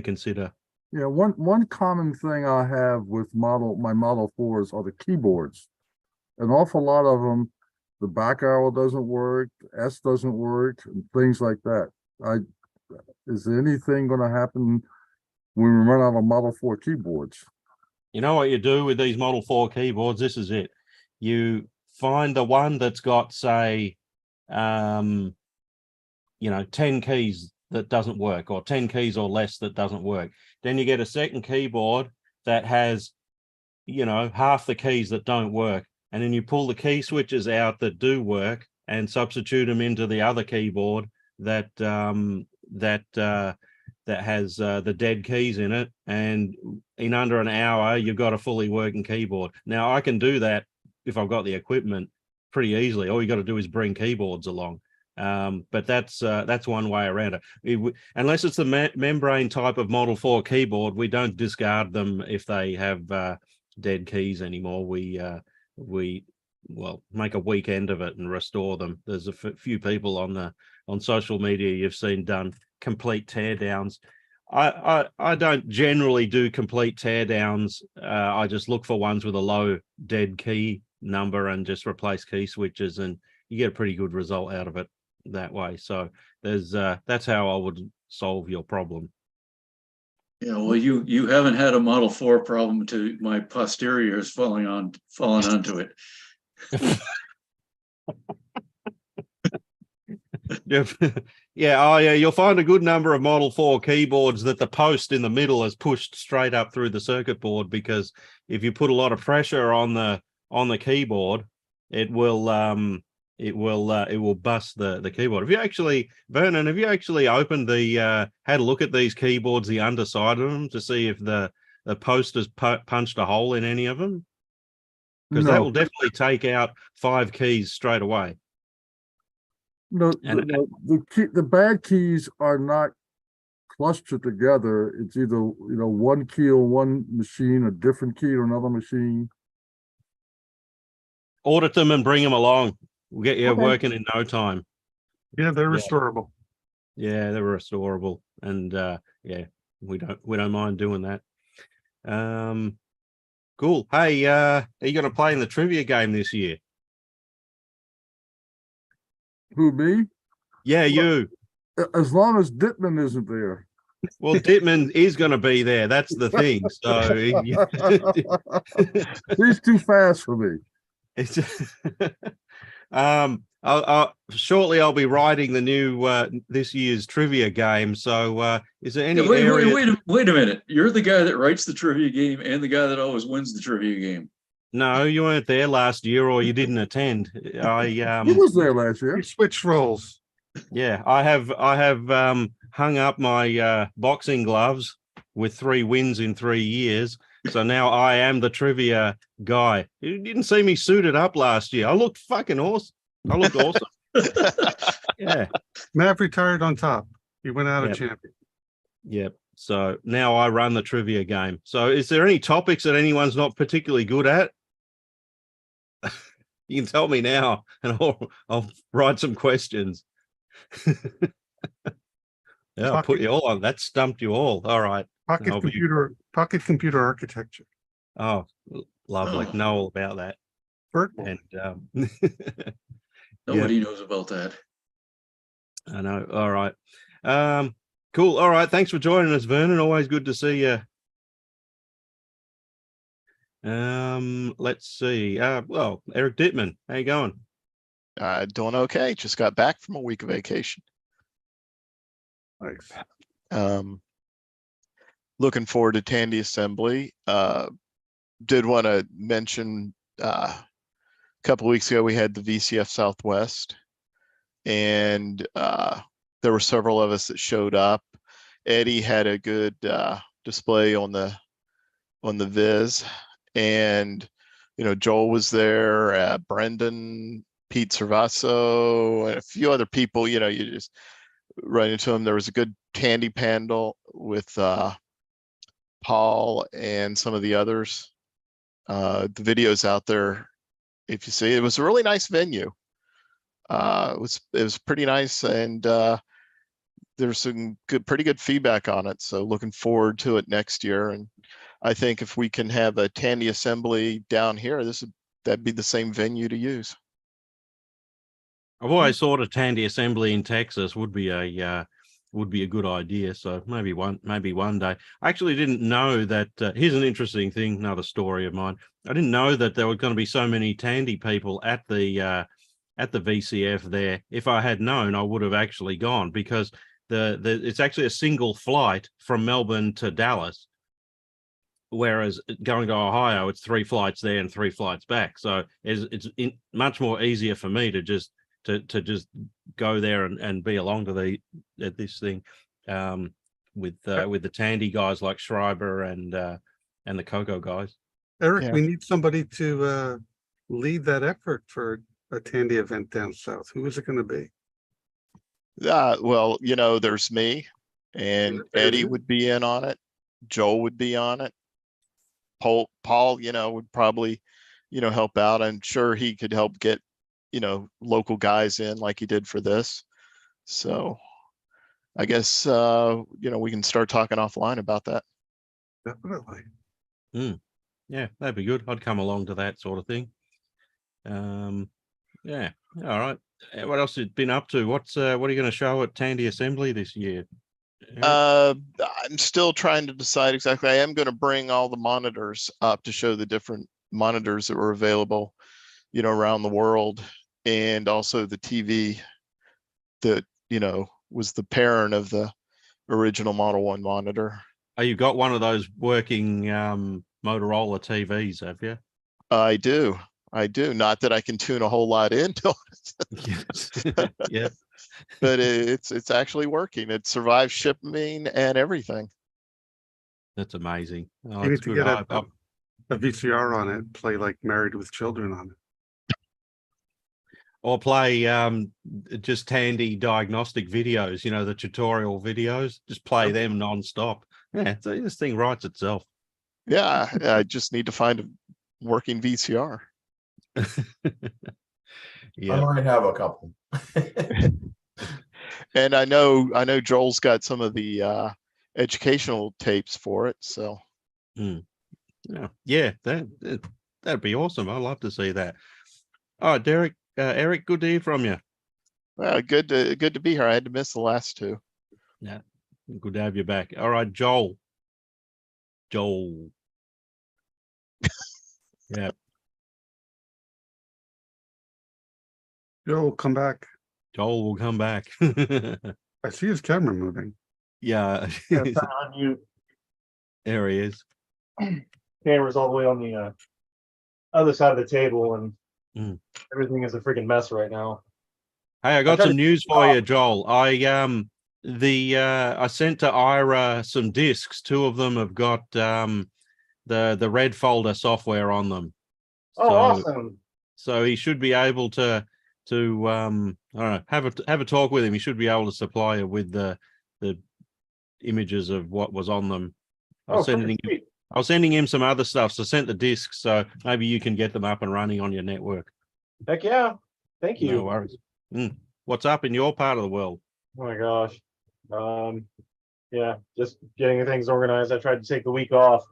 [SPEAKER 1] consider.
[SPEAKER 7] Yeah, one common thing I have with my Model 4s are the keyboards. An awful lot of them, the back arrow doesn't work, S doesn't work, and things like that. Is there anything going to happen when we run out of Model 4 keyboards?
[SPEAKER 1] You know what you do with these Model 4 keyboards? This is it. You find the one that's got, say, 10 keys that doesn't work, or 10 keys or less that doesn't work. Then you get a second keyboard that has, half the keys that don't work. And then you pull the key switches out that do work and substitute them into the other keyboard that has the dead keys in it. And in under an hour, you've got a fully working keyboard. Now, I can do that if I've got the equipment pretty easily. All you got to do is bring keyboards along. But that's one way around it. Unless it's the membrane type of Model 4 keyboard, we don't discard them if they have dead keys anymore. We make a weekend of it and restore them. There's a few people on social media you've seen done complete teardowns. I don't generally do complete teardowns. I just look for ones with a low dead key number and just replace key switches, and you get a pretty good result out of it that way. So that's how I would solve your problem.
[SPEAKER 3] Yeah, well, you haven't had a Model 4 problem to my posteriors falling onto it.
[SPEAKER 1] Yeah, you'll find a good number of Model 4 keyboards that the post in the middle is pushed straight up through the circuit board, because if you put a lot of pressure on the keyboard, it will bust the keyboard. Vernon, have you actually opened had a look at these keyboards, the underside of them, to see if the post has punched a hole in any of them? Because that will definitely take out 5 keys straight away.
[SPEAKER 7] No, the bad keys are not clustered together. It's either one key on one machine, a different key on another machine.
[SPEAKER 1] Audit them and bring them along. We'll get you
[SPEAKER 7] Okay.
[SPEAKER 1] working in no time.
[SPEAKER 2] Yeah, they're restorable.
[SPEAKER 1] Yeah, they're restorable, and yeah, we don't mind doing that. Cool. Hey, are you going to play in the trivia game this year?
[SPEAKER 7] Who, me?
[SPEAKER 1] Yeah, you.
[SPEAKER 7] As long as Dittman isn't there.
[SPEAKER 1] Well, Dittman is going to be there. That's the thing. So
[SPEAKER 7] He's too fast for me.
[SPEAKER 1] it's shortly I'll be writing the new this year's trivia game. So is there any
[SPEAKER 3] wait a minute. You're the guy that writes the trivia game and the guy that always wins the trivia game.
[SPEAKER 1] No, you weren't there last year, or you didn't attend.
[SPEAKER 7] He was there last year.
[SPEAKER 2] We switched roles.
[SPEAKER 1] Yeah, I have hung up my boxing gloves with 3 wins in 3 years. So now I am the trivia guy. You didn't see me suited up last year. I looked fucking awesome. I looked awesome. Yeah.
[SPEAKER 2] Matt retired on top. He went out a champion.
[SPEAKER 1] Yep. So now I run the trivia game. So is there any topics that anyone's not particularly good at? You can tell me now, and I'll write some questions. Yeah, I'll put you all on. That stumped you all. All right.
[SPEAKER 2] Pocket computer architecture.
[SPEAKER 1] Oh, lovely.
[SPEAKER 3] Oh.
[SPEAKER 1] Know all about that.
[SPEAKER 2] Virtual.
[SPEAKER 1] And
[SPEAKER 3] Nobody knows about that.
[SPEAKER 1] I know. All right. Cool. All right. Thanks for joining us, Vernon. Always good to see you. Let's see. Well, Eric Dittman, how you going?
[SPEAKER 4] Doing okay. Just got back from a week of vacation.
[SPEAKER 2] Nice.
[SPEAKER 4] Looking forward to Tandy Assembly. Did want to mention a couple of weeks ago we had the VCF Southwest, and there were several of us that showed up. Eddie had a good display on the Viz, and Joel was there, Brendan, Pete Servaso, and a few other people. You just run into them. There was a good Tandy panel with Paul and some of the others. The video's out there if you see. It was a really nice venue. It was pretty nice, and there's some pretty good feedback on it. So looking forward to it next year. And I think if we can have a Tandy Assembly down here, that'd be the same venue to use.
[SPEAKER 1] I've always thought a Tandy Assembly in Texas would be a good idea. So maybe one day. I actually didn't know that. Here's an interesting thing, another story of mine. I didn't know that there were going to be so many Tandy people at the VCF there. If I had known, I would have actually gone, because it's actually a single flight from Melbourne to Dallas, whereas going to Ohio, it's 3 flights there and 3 flights back. So it's much more easier for me to just go there and be along to this thing with the Tandy guys like Schreiber and the Coco guys.
[SPEAKER 2] Eric,
[SPEAKER 4] Yeah.
[SPEAKER 2] we need somebody to lead that effort for a Tandy event down south. Who is it going to be?
[SPEAKER 4] Well, there's me, and Eddie would be in on it. Joel would be on it. Paul, would probably, help out. I'm sure he could help get, local guys in like he did for this. So I guess, we can start talking offline about that.
[SPEAKER 2] Definitely.
[SPEAKER 1] Yeah, that'd be good. I'd come along to that sort of thing. Yeah. All right. What else have you been up to? What are you going to show at Tandy Assembly this year?
[SPEAKER 4] I'm still trying to decide exactly. I am going to bring all the monitors up to show the different monitors that were available, around the world, and also the TV that, was the parent of the original Model 1 monitor.
[SPEAKER 1] Oh, you got one of those working Motorola TVs, have you?
[SPEAKER 4] I do. Not that I can tune a whole lot into it.
[SPEAKER 1] Yes. Yeah.
[SPEAKER 4] But it's actually working. It survived shipping and everything.
[SPEAKER 1] That's amazing. Oh,
[SPEAKER 2] You need
[SPEAKER 1] it's
[SPEAKER 2] to
[SPEAKER 1] good.
[SPEAKER 2] get a VCR on it, play like Married with Children on it.
[SPEAKER 1] Or play just Tandy diagnostic videos, the tutorial videos. Just play them nonstop. Yeah, so this thing writes itself.
[SPEAKER 4] Yeah, I just need to find a working VCR.
[SPEAKER 1] Yeah.
[SPEAKER 8] I might have a couple.
[SPEAKER 4] And I know Joel's got some of the educational tapes for it. So
[SPEAKER 1] yeah, that'd be awesome. I'd love to see that. All right, Derek, Eric, good to hear from you.
[SPEAKER 4] well, good to be here. I had to miss the last 2.
[SPEAKER 1] Yeah, good to have you back. All right, Joel. Yeah.
[SPEAKER 2] Joel, come back.
[SPEAKER 1] Joel will come back.
[SPEAKER 2] I see his camera moving.
[SPEAKER 1] Yeah.
[SPEAKER 9] Yeah, it's on mute.
[SPEAKER 1] There he is.
[SPEAKER 9] Camera's all the way on the other side of the table, and
[SPEAKER 1] Mm.
[SPEAKER 9] everything is a freaking mess right now.
[SPEAKER 1] Hey, I got
[SPEAKER 9] tried
[SPEAKER 1] some
[SPEAKER 9] to-
[SPEAKER 1] news for you, Joel. I sent to Ira some discs. 2 of them have got the red folder software on them.
[SPEAKER 9] Oh, awesome.
[SPEAKER 1] So he should be able to I don't know, have a talk with him. He should be able to supply you with the images of what was on them. I was sending him some other stuff. So I sent the discs, so maybe you can get them up and running on your network.
[SPEAKER 9] Heck yeah. Thank you.
[SPEAKER 1] No worries. What's up in your part of the world?
[SPEAKER 9] Oh my gosh. Yeah, just getting things organized. I tried to take the week off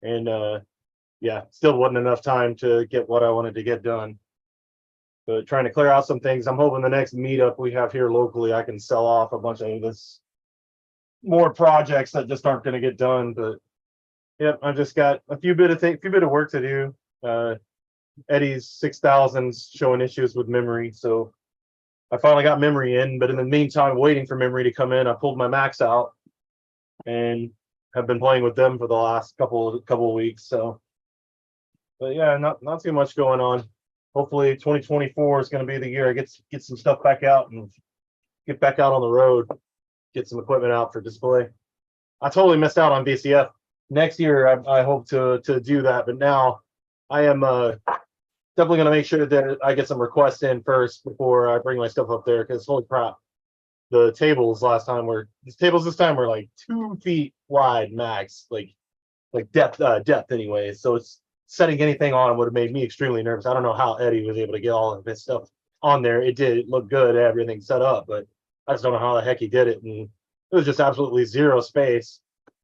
[SPEAKER 9] and yeah, still wasn't enough time to get what I wanted to get done. But trying to clear out some things. I'm hoping the next meetup we have here locally, I can sell off a bunch of this more projects that just aren't going to get done. But yep, I just got a few bit of work to do. Eddie's 6000's showing issues with memory, so I finally got memory in. But in the meantime, waiting for memory to come in, I pulled my Macs out and have been playing with them for the last couple of weeks. So, but yeah, not too much going on. Hopefully, 2024 is going to be the year I get some stuff back out and get back out on the road, get some equipment out for display. I totally missed out on VCF. Next year, I hope to do that, but now I am definitely going to make sure that I get some requests in first before I bring my stuff up there, because holy crap, the tables this time were like 2 feet wide max, like depth anyway. So it's setting anything on would have made me extremely nervous. I don't know how Eddie was able to get all of his stuff on there. It did look good, everything set up, but I just don't know how the heck he did it. And it was just absolutely zero space.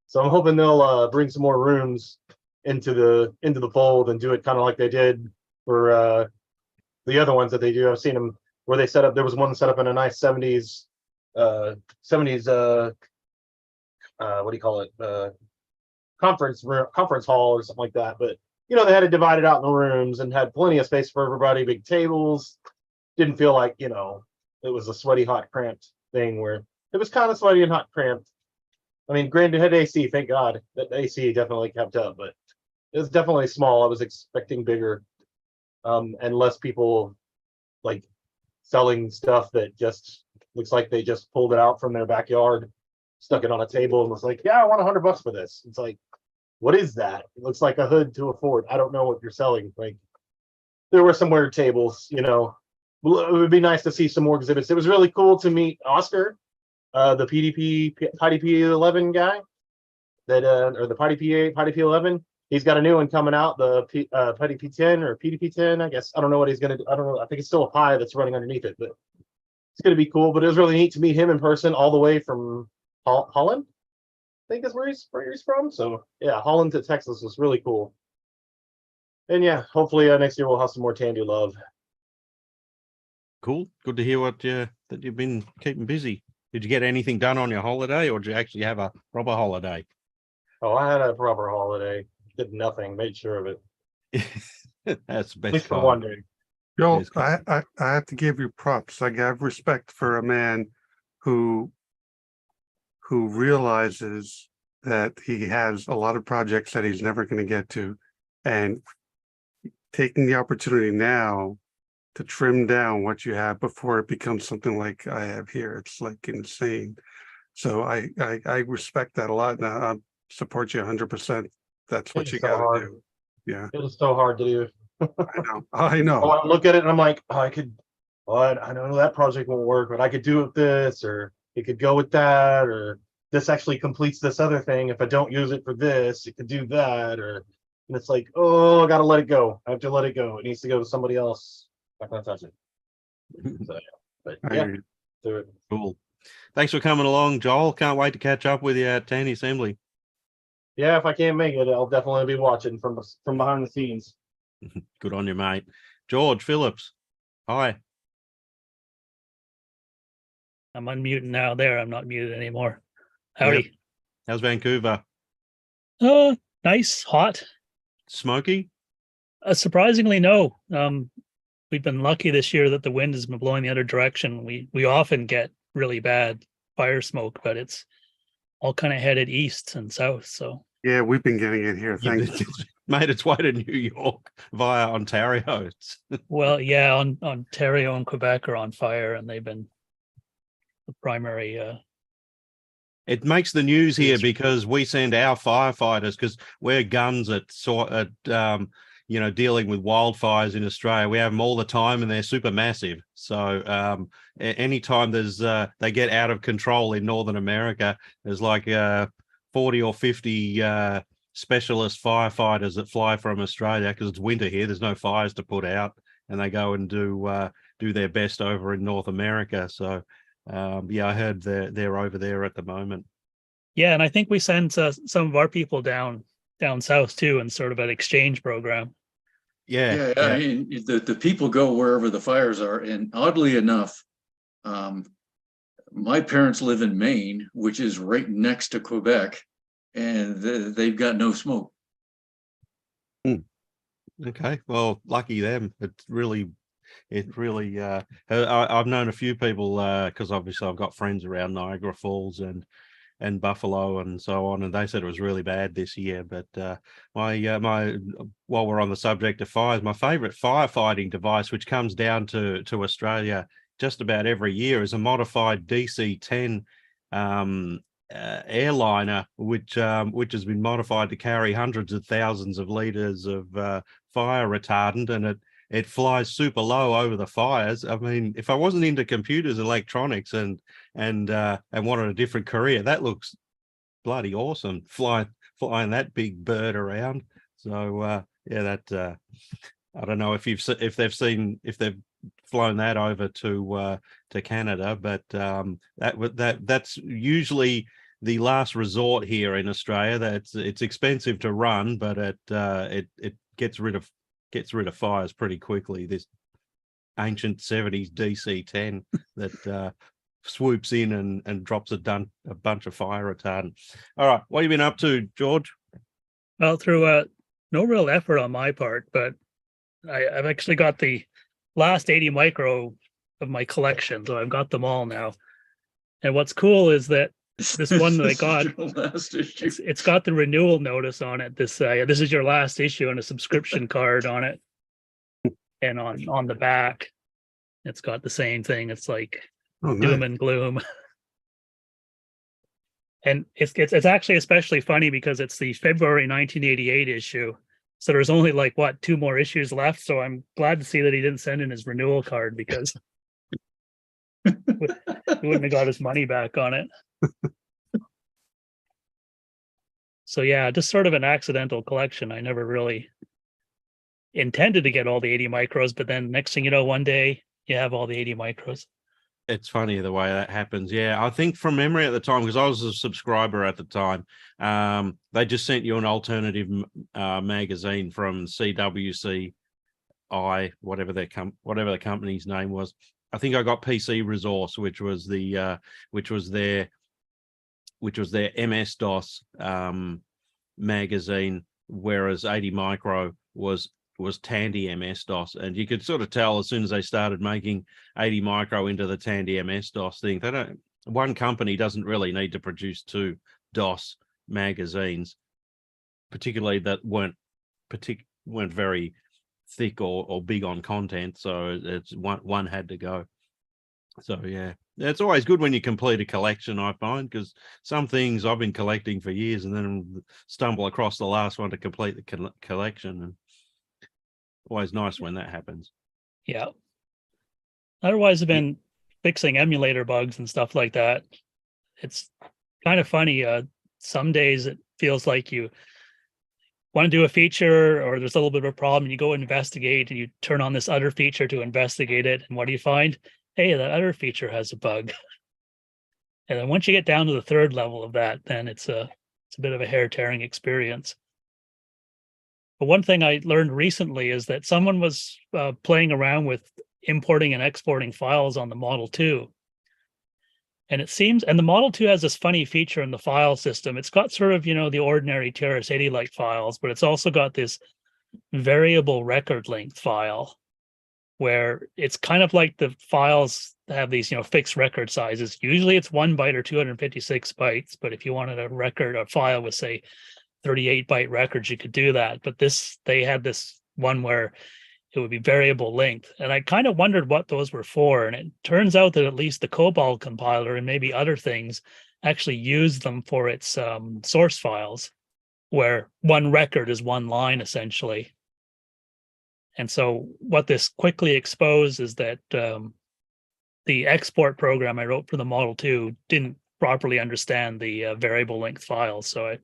[SPEAKER 9] So I'm hoping they'll bring some more rooms into the fold and do it kind of like they did for the other ones that they do. I've seen them where they set up. There was one set up in a nice 70s what do you call it? Conference hall or something like that. But you know, they had it divided out in the rooms and had plenty of space for everybody, big tables. Didn't feel like, you know, it was a sweaty, hot, cramped thing where it was kind of sweaty and hot, cramped. I mean, granted, it had AC, thank God that the AC definitely kept up, but it was definitely small. I was expecting bigger, and less people like selling stuff that just looks like they just pulled it out from their backyard, stuck it on a table, and was like, "Yeah, I want $100 for this." It's like, what is that? It looks like a hood to a Ford. I don't know what you're selling. Like, there were some weird tables, you know. It would be nice to see some more exhibits. It was really cool to meet Oscar, the PDP-11 guy, that or the PDP-11. He's got a new one coming out, the PDP-10 or PDP-10. I guess I don't know what he's gonna do. I don't know. I think it's still a Pi that's running underneath it, but it's gonna be cool. But it was really neat to meet him in person, all the way from Holland. I think that's where he's from. So yeah, Holland to Texas was really cool. And yeah, hopefully next year we'll have some more Tandy love.
[SPEAKER 1] Cool. Good to hear that you've been keeping busy. Did you get anything done on your holiday, or did you actually have a proper holiday?
[SPEAKER 9] Oh, I had a proper holiday. Did nothing. Made sure of it.
[SPEAKER 1] That's the best.
[SPEAKER 9] At least for one day.
[SPEAKER 2] Joel, I have to give you props. I have respect for a man who realizes that he has a lot of projects that he's never going to get to, and taking the opportunity now to trim down what you have before it becomes something like I have here. It's like insane. So I respect that a lot. And I support you 100%. That's what you got to do. Yeah.
[SPEAKER 9] It was so hard to do.
[SPEAKER 2] I know.
[SPEAKER 9] I look at it and I'm like, oh, I know that project won't work, but I could do it with this, or it could go with that, or this actually completes this other thing. If I don't use it for this, it could do that, and it's like, oh, I gotta let it go. I have to let it go. It needs to go to somebody else. I'm not gonna touch it. So, but yeah, do it.
[SPEAKER 1] Cool. Thanks for coming along, Joel. Can't wait to catch up with you at Tandy Assembly.
[SPEAKER 9] Yeah, if I can't make it, I'll definitely be watching from behind the scenes.
[SPEAKER 1] Good on you, mate. George Phillips. Hi.
[SPEAKER 8] I'm unmuted now. There, I'm not muted anymore. Howdy.
[SPEAKER 1] Yep. How's Vancouver?
[SPEAKER 8] Nice, hot.
[SPEAKER 1] Smoky?
[SPEAKER 8] Surprisingly, no. We've been lucky this year that the wind has been blowing the other direction. We often get really bad fire smoke, but it's all kind of headed east and south. So
[SPEAKER 2] yeah, we've been getting it here. Thank you.
[SPEAKER 1] Made its way to New York via Ontario.
[SPEAKER 8] Well, yeah, Ontario and Quebec are on fire, and they've been the primary.
[SPEAKER 1] It makes the news here because we send our firefighters, because we're guns at dealing with wildfires in Australia. We have them all the time, and they're super massive. So anytime there's they get out of control in Northern America, there's like 40 or 50 specialist firefighters that fly from Australia, because it's winter here. There's no fires to put out, and they go and do their best over in North America. So yeah, I heard they're over there at the moment.
[SPEAKER 8] Yeah, and I think we send some of our people down south too, in sort of an exchange program.
[SPEAKER 1] Yeah,
[SPEAKER 3] I mean, the people go wherever the fires are, and oddly enough, my parents live in Maine, which is right next to Quebec, and they've got no smoke.
[SPEAKER 1] Okay, well, lucky them. I've known a few people because obviously I've got friends around Niagara Falls and Buffalo and so on, and they said it was really bad this year. But my while we're on the subject of fires, my favorite firefighting device, which comes down to Australia just about every year, is a modified DC-10 airliner, which has been modified to carry hundreds of thousands of liters of fire retardant, and it flies super low over the fires. I mean, if I wasn't into computers, electronics, and wanted a different career, that looks bloody awesome. Flying that big bird around. So yeah, that I don't know if they've flown that over to Canada, but that's usually the last resort here in Australia. It's expensive to run, but it gets rid of fires pretty quickly. This ancient 70s DC-10 that swoops in and drops a bunch of fire retardant. All right, what have you been up to, George?
[SPEAKER 8] Well, through no real effort on my part, but I've actually got the last 80 micro of my collection, so I've got them all now. And what's cool is that this one that I got, it's got the renewal notice on it. This is your last issue, and a subscription card on it, and on the back, it's got the same thing. It's like doom and gloom. And it's actually especially funny because it's the February 1988 issue. So there's only like 2 more issues left. So I'm glad to see that he didn't send in his renewal card, because he wouldn't have got his money back on it. So yeah, just sort of an accidental collection. I never really intended to get all the 80 micros, but then next thing you know, one day you have all the 80 micros.
[SPEAKER 1] It's funny the way that happens. Yeah, I think from memory at the time, because I was a subscriber at the time, they just sent you an alternative magazine from CWCI, whatever the company's name was. I think I got PC Resource, which was their MS-DOS magazine, whereas 80 Micro was Tandy MS-DOS, and you could sort of tell as soon as they started making 80 Micro into the Tandy MS-DOS thing. One company doesn't really need to produce 2 DOS magazines, particularly that weren't very thick or big on content. So it's one had to go. So yeah, it's always good when you complete a collection, I find, because some things I've been collecting for years and then stumble across the last one to complete the collection. And always nice when that happens.
[SPEAKER 8] Yeah. Otherwise, I've been fixing emulator bugs and stuff like that. It's kind of funny. Some days it feels like you want to do a feature, or there's a little bit of a problem, and you go investigate and you turn on this other feature to investigate it. And what do you find? Hey, that other feature has a bug. And then once you get down to the 3rd level of that, then it's a bit of a hair-tearing experience. But one thing I learned recently is that someone was playing around with importing and exporting files on the Model 2. And the Model 2 has this funny feature in the file system. It's got sort of, the ordinary TRS-80 like files, but it's also got this variable record length file, where it's kind of like the files have these, fixed record sizes. Usually it's 1 byte or 256 bytes, but if you wanted a file with, say, 38-byte records, you could do that. But they had this one where it would be variable length. And I kind of wondered what those were for. And it turns out that at least the COBOL compiler and maybe other things actually use them for its source files, where one record is one line, essentially. And so what this quickly exposed is that the export program I wrote for the Model 2 didn't properly understand the variable length files. So I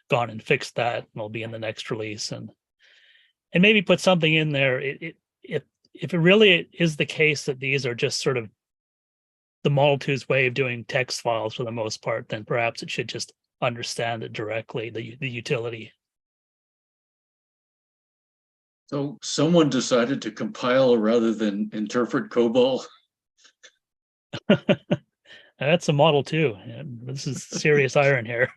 [SPEAKER 8] gone and fixed that, and will be in the next release, and maybe put something in there. if it really is the case that these are just sort of the Model 2's way of doing text files for the most part, then perhaps it should just understand it directly, the utility.
[SPEAKER 3] So someone decided to compile rather than interpret COBOL.
[SPEAKER 8] That's a Model 2. This is serious iron here.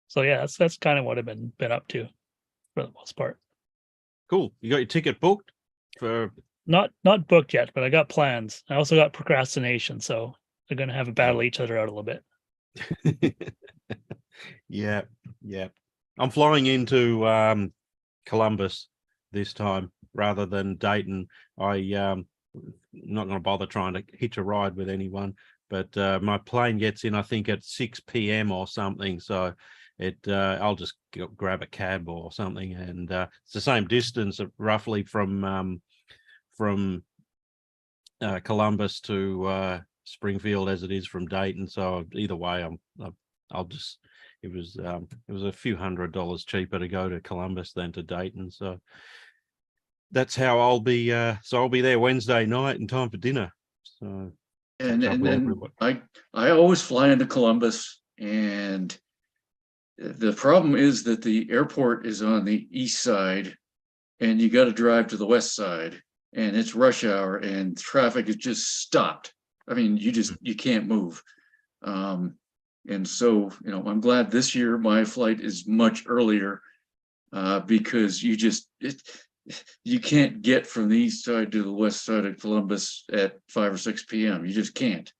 [SPEAKER 8] So yeah, that's kind of what I've been up to for the most part.
[SPEAKER 1] Cool. You got your ticket booked for?
[SPEAKER 8] Not booked yet, but I got plans. I also got procrastination, so they're going to have a battle each other out a little bit.
[SPEAKER 1] Yeah. I'm flying into Columbus this time rather than Dayton. I'm not going to bother trying to hitch a ride with anyone, but my plane gets in, I think, at 6 p.m. or something. So I'll just grab a cab or something, and it's the same distance roughly from Columbus to Springfield as it is from Dayton. So either way, I'll just. It was a few $100s cheaper to go to Columbus than to Dayton. So that's how I'll be. So I'll be there Wednesday night in time for dinner. So
[SPEAKER 3] And I always fly into Columbus, and the problem is that the airport is on the east side, and you got to drive to the west side, and it's rush hour, and traffic is just stopped. I mean, you can't move. And so, I'm glad this year my flight is much earlier because you can't get from the east side to the west side of Columbus at 5 or 6 p.m. You just can't.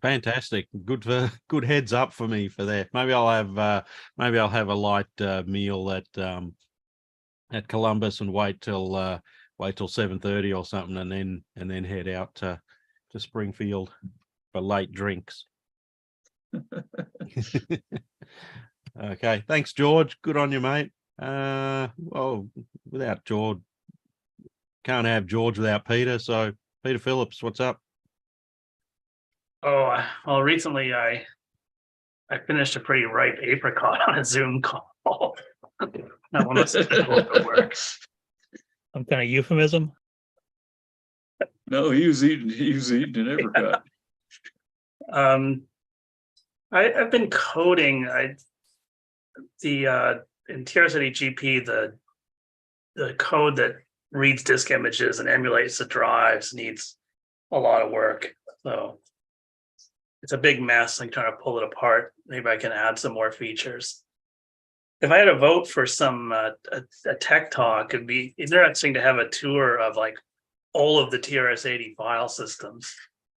[SPEAKER 1] Fantastic. Good heads up for me for that. Maybe I'll have a light meal at Columbus and wait till 7:30 or something, and then head out to Springfield for late drinks. Okay, thanks, George. Good on you, mate. Well, without George, can't have George without Peter. So, Peter Phillips, what's up?
[SPEAKER 8] Oh, well, recently I finished a pretty ripe apricot on a Zoom call. Not one of those work. Some kind of euphemism.
[SPEAKER 3] No, he was eating an apricot.
[SPEAKER 8] I've been coding. In TRS-80 GP, the code that reads disk images and emulates the drives needs a lot of work. So it's a big mess. I'm trying to pull it apart. Maybe I can add some more features. If I had a vote for some a tech talk, it'd be interesting to have a tour of like all of the TRS-80 file systems.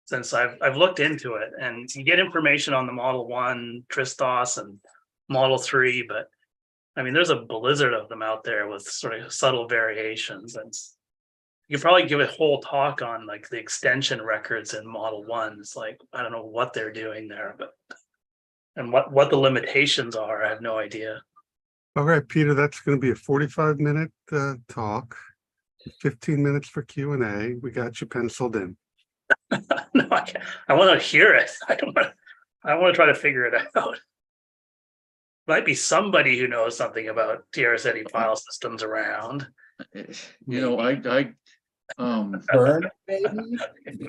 [SPEAKER 8] Since I've looked into it, and you get information on the Model 1, Tristos, and Model 3, but I mean, there's a blizzard of them out there with sort of subtle variations, and you could probably give a whole talk on like the extension records in Model 1. It's like, I don't know what they're doing there, and what the limitations are, I have no idea.
[SPEAKER 2] All right, Peter, that's going to be a 45-minute talk, 15 minutes for Q&A. We got you penciled in.
[SPEAKER 8] No, I want to hear it. I want to try to figure it out. Might be somebody who knows something about TRS-80 file systems around.
[SPEAKER 3] I
[SPEAKER 6] Burn, maybe?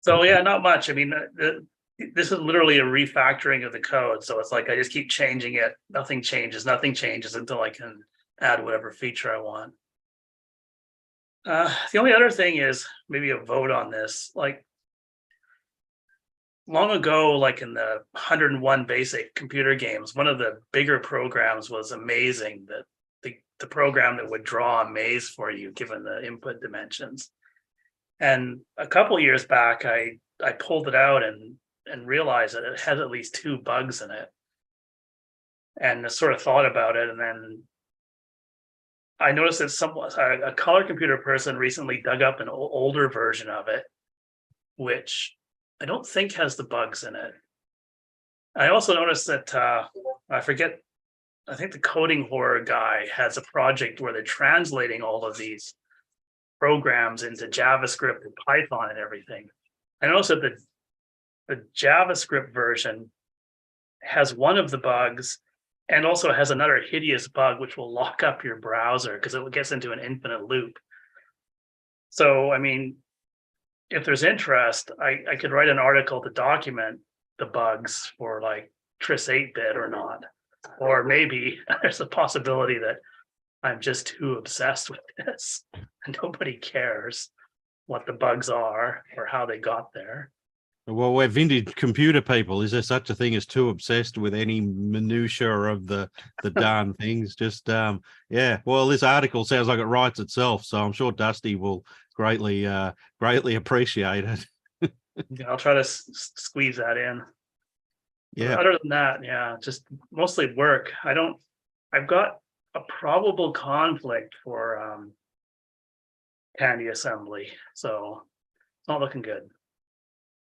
[SPEAKER 8] So yeah, not much. I mean, this is literally a refactoring of the code. So it's like I just keep changing it. Nothing changes until I can add whatever feature I want. The only other thing is maybe a vote on this. Like long ago, like in the 101 basic computer games, one of the bigger programs was amazing. That the program that would draw a maze for you given the input dimensions. And a couple years back, I pulled it out and realized that it had at least 2 bugs in it. And I sort of thought about it, and then I noticed that a color computer person recently dug up an older version of it, which I don't think has the bugs in it. I also noticed that I think the coding horror guy has a project where they're translating all of these programs into JavaScript and Python and everything. I noticed that the JavaScript version has one of the bugs and also has another hideous bug which will lock up your browser because it gets into an infinite loop. So, I mean, if there's interest, I could write an article to document the bugs for like TRS-80 or not. Or maybe there's a possibility that I'm just too obsessed with this and nobody cares what the bugs are or how they got there.
[SPEAKER 1] Well, we're vintage computer people. Is there such a thing as too obsessed with any minutia of the darn things? Just yeah. Well, this article sounds like it writes itself, so I'm sure Dusty will greatly appreciate it.
[SPEAKER 8] Yeah, I'll try to squeeze that in.
[SPEAKER 1] Yeah.
[SPEAKER 8] But other than that, yeah, just mostly work. I've got a probable conflict for candy assembly, so it's not looking good.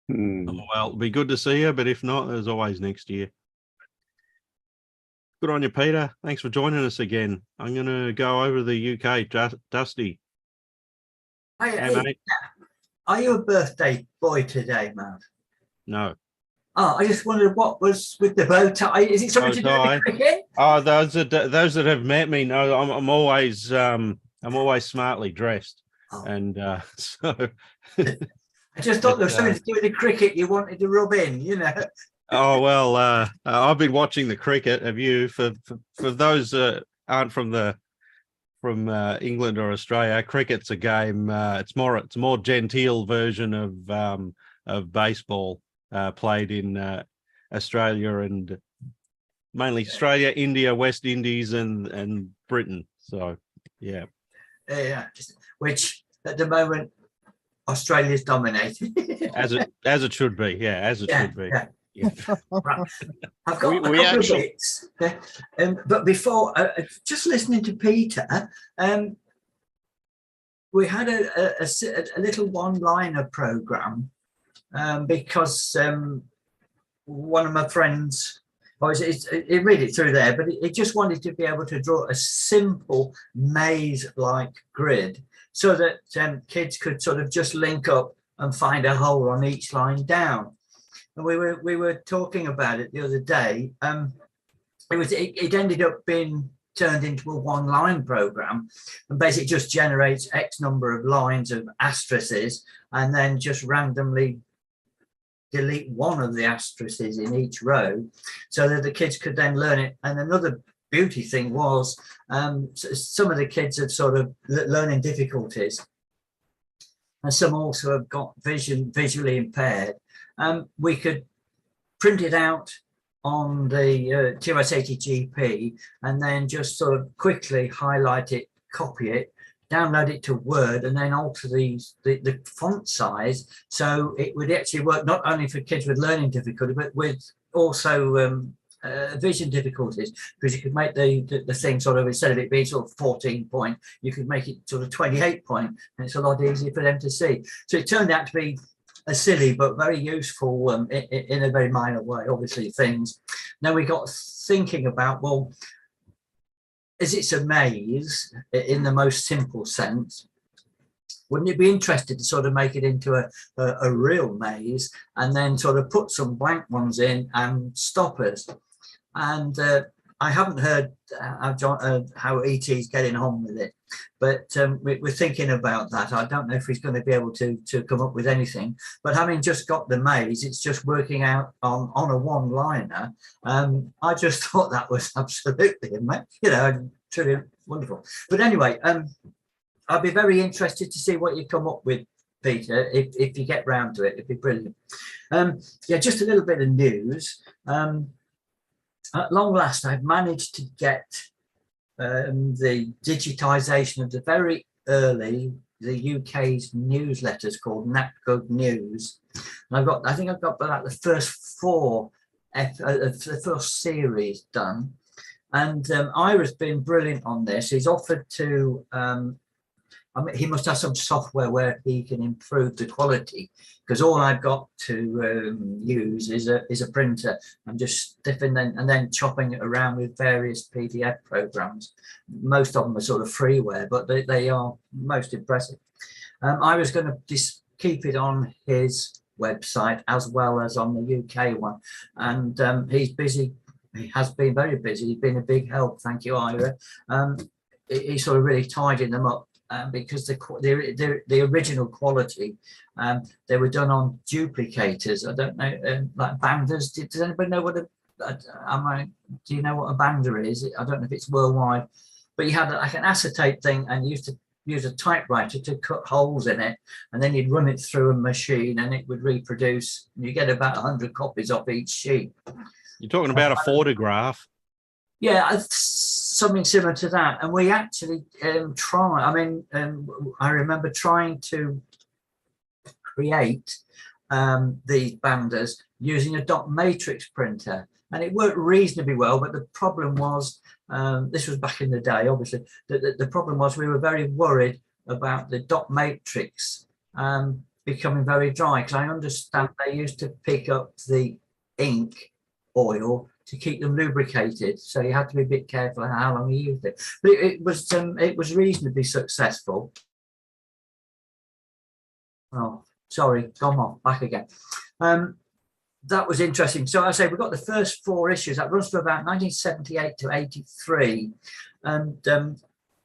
[SPEAKER 2] Hmm.
[SPEAKER 1] Oh, well, it'll be good to see you, but if not, there's always next year. Good on you, Peter. Thanks for joining us again. I'm going to go over to the UK. Dusty.
[SPEAKER 10] Hey,
[SPEAKER 1] mate.
[SPEAKER 10] are you a birthday boy today, Matt?
[SPEAKER 1] No.
[SPEAKER 10] Oh, I just wondered what was with the bow tie. Is it something to do with cricket?
[SPEAKER 1] Oh, those that have met me know I'm always smartly dressed, and so.
[SPEAKER 10] I just thought there was something to do with the cricket you wanted to rub in, you know.
[SPEAKER 1] Oh well, I've been watching the cricket. Have you? For those aren't from England or Australia, cricket's a game. It's a more genteel version of baseball, played in Australia and mainly Australia, India, West Indies, and Britain. So yeah,
[SPEAKER 10] Which at the moment Australia's dominating.
[SPEAKER 1] as it should be. Yeah, as it should be.
[SPEAKER 10] Yeah.
[SPEAKER 1] Yeah.
[SPEAKER 10] Right. I've got a couple of bits. But before, just listening to Peter, we had a little one-liner program because one of my friends, he read it through there, but he just wanted to be able to draw a simple maze-like grid so that kids could sort of just link up and find a hole on each line down. And we were talking about it the other day. It ended up being turned into a one-line program, and basically just generates X number of lines of asterisks, and then just randomly delete one of the asterisks in each row, so that the kids could then learn it. And another beauty thing was some of the kids had sort of learning difficulties, and some also have got visually impaired. We could print it out on the TRS-80 GP and then just sort of quickly highlight it, copy it, download it to Word, and then alter the font size so it would actually work not only for kids with learning difficulty but with also vision difficulties, because you could make the thing sort of, instead of it being sort of 14 point, you could make it sort of 28 point, and it's a lot easier for them to see. So it turned out to be a silly but very useful in a very minor way, obviously, things. Now we got thinking about, well, as it's a maze in the most simple sense, wouldn't it be interesting to sort of make it into a real maze and then sort of put some blank ones in and stoppers? And I haven't heard how ET's getting on with it, but we're thinking about that. I don't know if he's going to be able to come up with anything, but having just got the maze, it's just working out on a one-liner. I just thought that was absolutely, truly wonderful. But anyway, I'd be very interested to see what you come up with, Peter, if you get round to it. It'd be brilliant. Yeah, just a little bit of news. At long last, I've managed to get the digitisation of the very early, the UK's newsletters called NatGov News. And I think I've got about the first the first series done. And Ira's been brilliant on this. He's offered to, he must have some software where he can improve the quality, because all I've got to use is a printer. I'm just stiffing and then chopping it around with various PDF programs. Most of them are sort of freeware, but they are most impressive. I was going to just keep it on his website as well as on the UK one. And he's busy. He has been very busy. He's been a big help. Thank you, Ira. He sort of really tidied them up because the original quality, they were done on duplicators. I don't know, like banders. Does anybody know what do you know what a bander is? I don't know if it's worldwide, but you had like an acetate thing and used to use a typewriter to cut holes in it, and then you'd run it through a machine and it would reproduce. You get about 100 copies off each sheet.
[SPEAKER 1] You're talking about a photograph.
[SPEAKER 10] Yeah, something similar to that. And we actually I remember trying to create these banders using a dot matrix printer, and it worked reasonably well. But the problem was, this was back in the day, obviously, the problem was we were very worried about the dot matrix becoming very dry, because I understand they used to pick up the ink oil to keep them lubricated, so you had to be a bit careful how long you used it. But it was reasonably successful. Oh, sorry, gone off, back again. That was interesting. So I say we've got the first 4 issues that runs from about 1978 to 83, and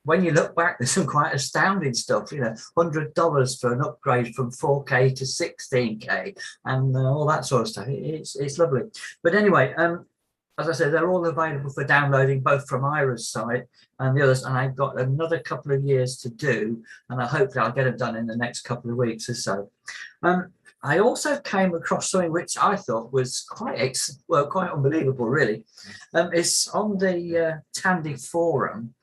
[SPEAKER 10] when you look back, there's some quite astounding stuff. You know, $100 for an upgrade from 4K to 16K, and all that sort of stuff. It's lovely. But anyway, as I said, they're all available for downloading, both from Ira's site and the others. And I've got another couple of years to do, and I hope that I'll get them done in the next couple of weeks or so. I also came across something which I thought was quite unbelievable, really. It's on the Tandy forum,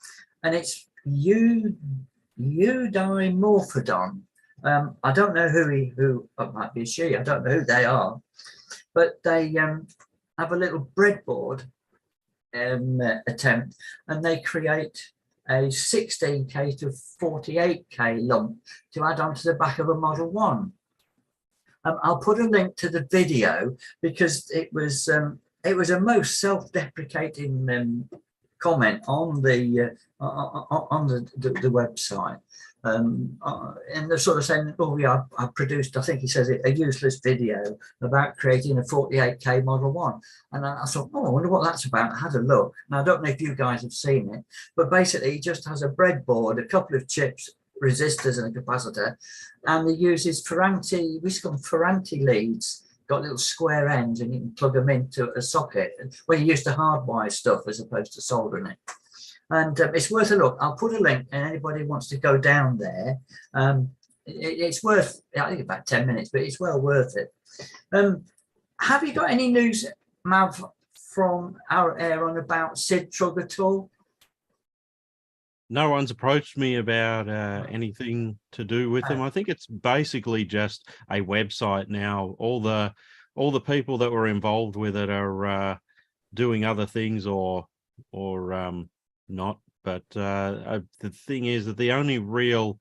[SPEAKER 10] and it's Eudimorphodon. I don't know who it might be a she. I don't know who they are, but they have a little breadboard attempt, and they create a 16K to 48K lump to add onto the back of a Model 1. I'll put a link to the video because it was a most self-deprecating comment on the website, and they're sort of saying, "Oh yeah, I produced," I think he says it, a useless video about creating a 48K Model 1, and I thought, oh, I wonder what that's about. I had a look, and I don't know if you guys have seen it, but basically he just has a breadboard, a couple of chips, resistors and a capacitor, and he uses Ferranti, we call them Ferranti leads, got little square ends, and you can plug them into a socket where you used to hardwire stuff as opposed to soldering it. And it's worth a look. I'll put a link, and anybody who wants to go down there, it's worth, I think about 10 minutes, but it's well worth it. Have you got any news, Mav, from our Aaron about Sid Trug at all?
[SPEAKER 1] No one's approached me about anything to do with them. I think it's basically just a website now. All the people that were involved with it are doing other things or not. But the thing is that the only real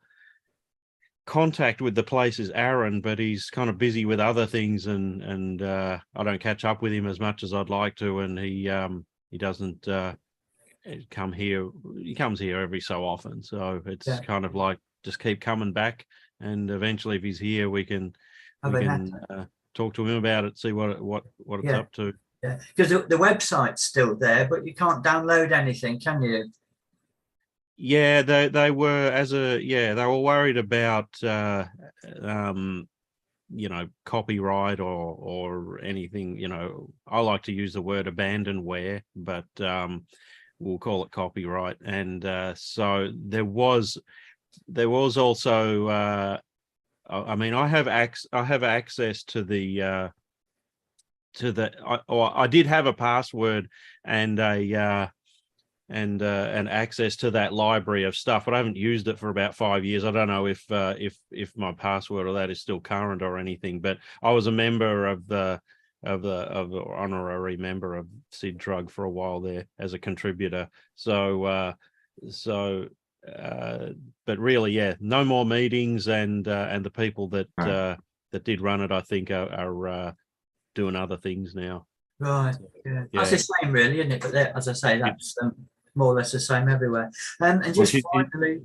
[SPEAKER 1] contact with the place is Aaron, but he's kind of busy with other things, and I don't catch up with him as much as I'd like to, and he doesn't come here. He comes here every so often, so it's kind of like just keep coming back, and eventually if he's here we can talk to him about it, see what it's up to.
[SPEAKER 10] Yeah, because the website's still there, but you can't download anything, can you?
[SPEAKER 1] Yeah, they were they were worried about copyright or anything. I like to use the word abandonware, but we'll call it copyright. And so there was also I have access to the I did have a password and and access to that library of stuff, but I haven't used it for about 5 years. I don't know if my password or that is still current or anything, but I was a member of the honorary member of Sid Trug for a while there as a contributor. But really, yeah, no more meetings, and the people that did run it, I think, are doing other things now.
[SPEAKER 10] Right. Yeah. That's a shame, really, isn't it? But as I say, that's more or less the same everywhere. And just finally,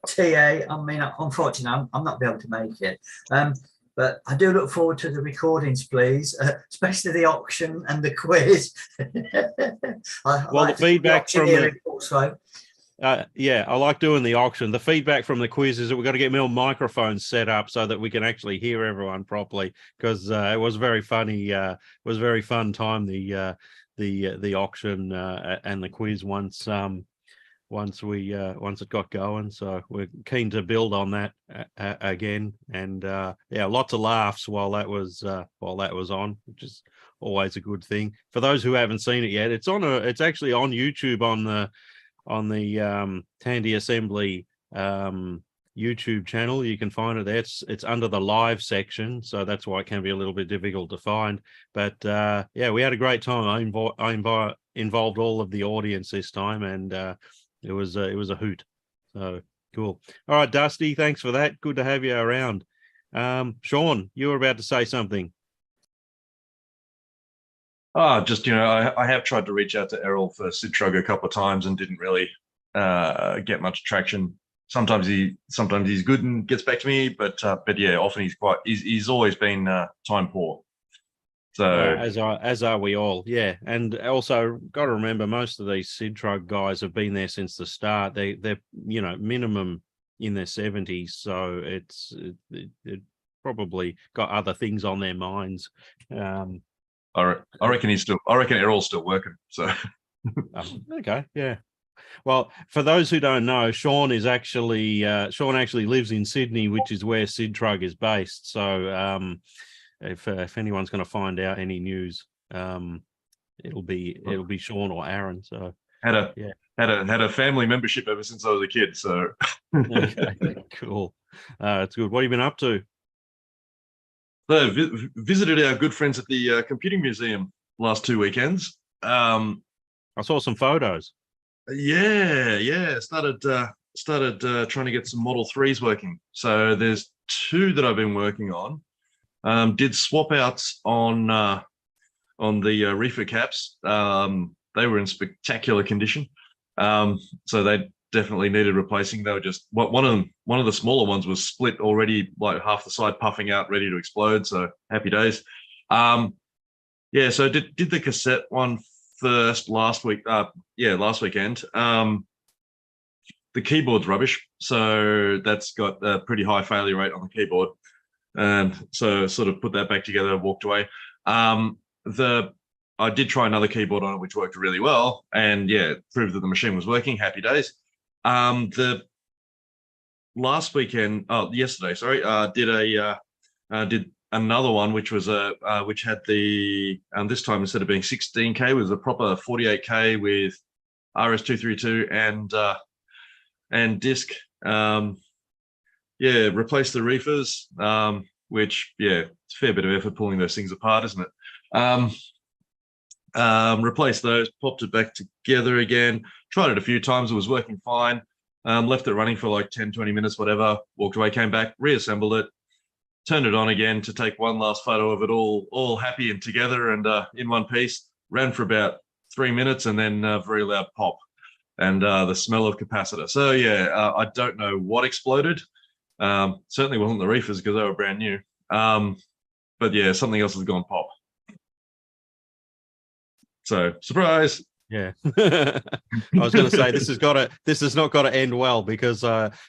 [SPEAKER 10] TA. I mean, unfortunately, I'm not be able to make it. But I do look forward to the recordings, please, especially the auction and the quiz.
[SPEAKER 1] Well, the feedback from
[SPEAKER 10] also.
[SPEAKER 1] yeah, I like doing the auction. The feedback from the quiz is that we've got to get more microphones set up so that we can actually hear everyone properly, because it was very funny. It was a very fun time, the auction and the quiz once it got going. So we're keen to build on that again, and yeah, lots of laughs while that was on, which is always a good thing. For those who haven't seen it yet, it's actually on YouTube on the Tandy Assembly YouTube channel. You can find it there. It's under the live section, so that's why it can be a little bit difficult to find. But yeah, we had a great time. I involved all of the audience this time, and it was a hoot. So cool. All right, Dusty, thanks for that. Good to have you around. Sean, you were about to say something.
[SPEAKER 11] Just, I have tried to reach out to Errol for Sid Trug a couple of times and didn't really get much traction. Sometimes he's good and gets back to me, but yeah, often he's always been time poor. So
[SPEAKER 1] as are we all, yeah. And also got to remember, most of these Sid Trug guys have been there since the start. They're minimum in their 70s, so it probably got other things on their minds.
[SPEAKER 11] I reckon Errol's still working. So
[SPEAKER 1] okay, yeah. Well, for those who don't know, Sean actually lives in Sydney, which is where Sid Trug is based. So if anyone's going to find out any news, it'll be Sean or Aaron. So
[SPEAKER 11] had a family membership ever since I was a kid. So
[SPEAKER 1] okay, cool. It's good. What have you been up to?
[SPEAKER 11] So visited our good friends at the Computing Museum last 2 weekends.
[SPEAKER 1] I saw some photos.
[SPEAKER 11] Yeah. Started trying to get some Model 3s working. So there's 2 that I've been working on. Did swap outs on the reefer caps. They were in spectacular condition. So they definitely needed replacing. They were just one of the smaller ones was split already, like half the side puffing out, ready to explode. So happy days. Yeah, so did the cassette one first last week. Last weekend. The keyboard's rubbish, so that's got a pretty high failure rate on the keyboard. And so sort of put that back together and walked away. I did try another keyboard on it, which worked really well, and yeah, proved that the machine was working. Happy days. The last weekend, yesterday, sorry, did another one, which was which had the this time instead of being 16K was a proper 48K with RS-232 and disc. Yeah, replace the reefers, which it's a fair bit of effort pulling those things apart, isn't it? Replaced those, popped it back together again, tried it a few times, it was working fine. Left it running for like 10-20 minutes, whatever, walked away, came back, reassembled it, turned it on again to take one last photo of it all happy and together and in one piece. Ran for about 3 minutes and then very loud pop and the smell of capacitor. So yeah, I don't know what exploded. Certainly wasn't the reefers because they were brand new. But yeah, something else has gone pop. So surprise.
[SPEAKER 1] Yeah. I was going to say this has not got to end well, because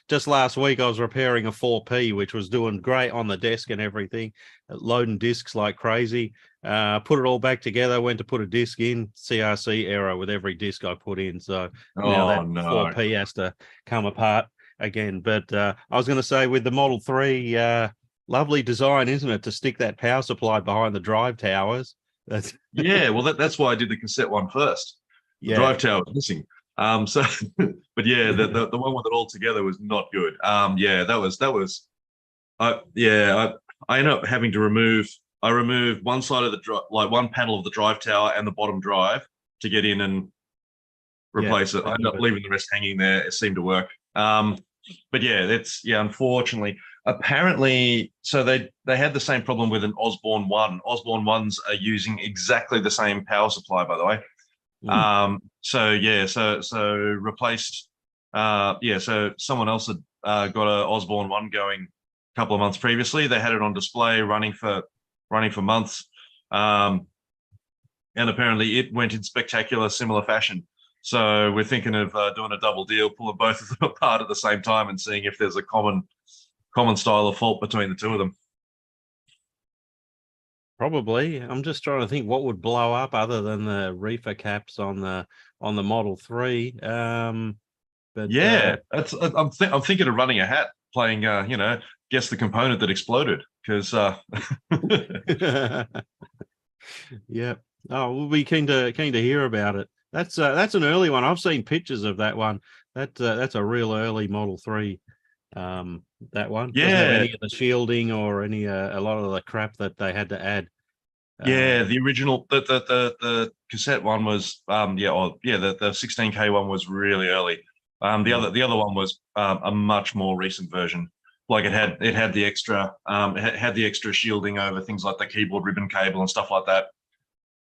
[SPEAKER 1] just last week I was repairing a 4P, which was doing great on the desk and everything, loading discs like crazy. Put it all back together, went to put a disc in, CRC error with every disc I put in. So now that 4P has to come apart again. But I was going to say, with the Model 3, lovely design, isn't it, to stick that power supply behind the drive towers.
[SPEAKER 11] Yeah, well, that's why I did the cassette one first. The drive tower was missing. So, but yeah, the one with it all together was not good. Yeah, that was. I ended up having to remove. I removed one side of the like one panel of the drive tower and the bottom drive to get in and replace it. I ended up leaving the rest hanging there. It seemed to work. But yeah, unfortunately. Apparently, so they had the same problem with an Osborne 1. Osborne 1s are using exactly the same power supply, by the way. So replaced. So someone else had got a Osborne 1 going couple of months previously. They had it on display, running for months, and apparently it went in spectacular similar fashion. So we're thinking of doing a double deal, pulling both of them apart at the same time, and seeing if there's a common style of fault between the two of them.
[SPEAKER 1] Probably. I'm just trying to think what would blow up other than the reefer caps on the Model 3. But
[SPEAKER 11] Yeah, I'm thinking of running a hat, playing guess the component that exploded, because
[SPEAKER 1] yeah. Oh, we'll be keen to hear about it. That's an early one. I've seen pictures of that one. That's a real early Model 3. That one doesn't have any of the shielding or any a lot of the crap that they had to add.
[SPEAKER 11] Yeah, the original, the cassette one was the 16K one was really early. The other one was a much more recent version. Like it had the extra shielding over things like the keyboard ribbon cable and stuff like that.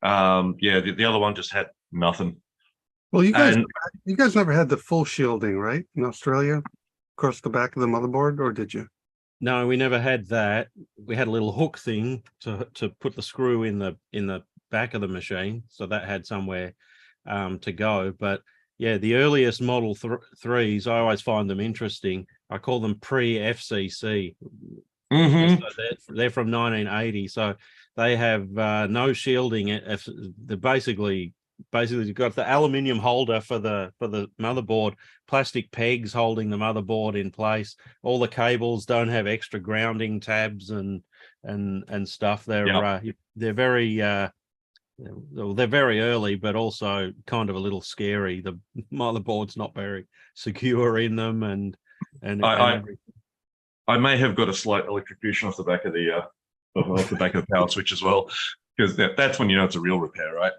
[SPEAKER 11] The other one just had nothing.
[SPEAKER 2] Well, you guys never had the full shielding, right? In Australia, across the back of the motherboard, or did you?
[SPEAKER 1] No, we never had that. We had a little hook thing to put the screw in the back of the machine, so that had somewhere to go. But yeah, the earliest Model 3s, I always find them interesting. I call them pre-FCC.
[SPEAKER 11] Mm-hmm.
[SPEAKER 1] So they're from 1980, so they have no shielding. They're basically you've got the aluminium holder for the motherboard, plastic pegs holding the motherboard in place. All the cables don't have extra grounding tabs and stuff. They're very they're very early, but also kind of a little scary. The motherboard's not very secure in them, and
[SPEAKER 11] I may have got a slight electrocution off the back of the power switch as well, because that's when you know it's a real repair, right?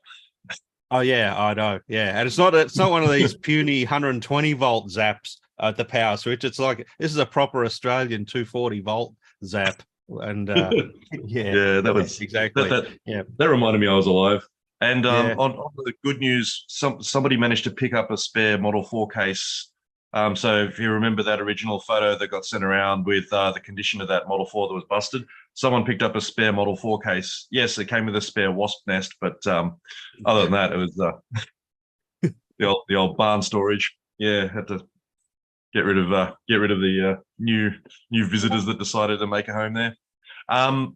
[SPEAKER 1] Oh yeah, I know. Yeah, and it's not one of these puny 120 volt zaps at the power switch. It's like this is a proper Australian 240 volt zap, and
[SPEAKER 11] that was
[SPEAKER 1] exactly.
[SPEAKER 11] That reminded me I was alive. And on the good news, somebody managed to pick up a spare Model 4 case. So if you remember that original photo that got sent around with the condition of that Model 4 that was busted, someone picked up a spare Model 4 case. Yes, it came with a spare wasp nest, but other than that, it was the old barn storage. Yeah, had to get rid of the new visitors that decided to make a home there. The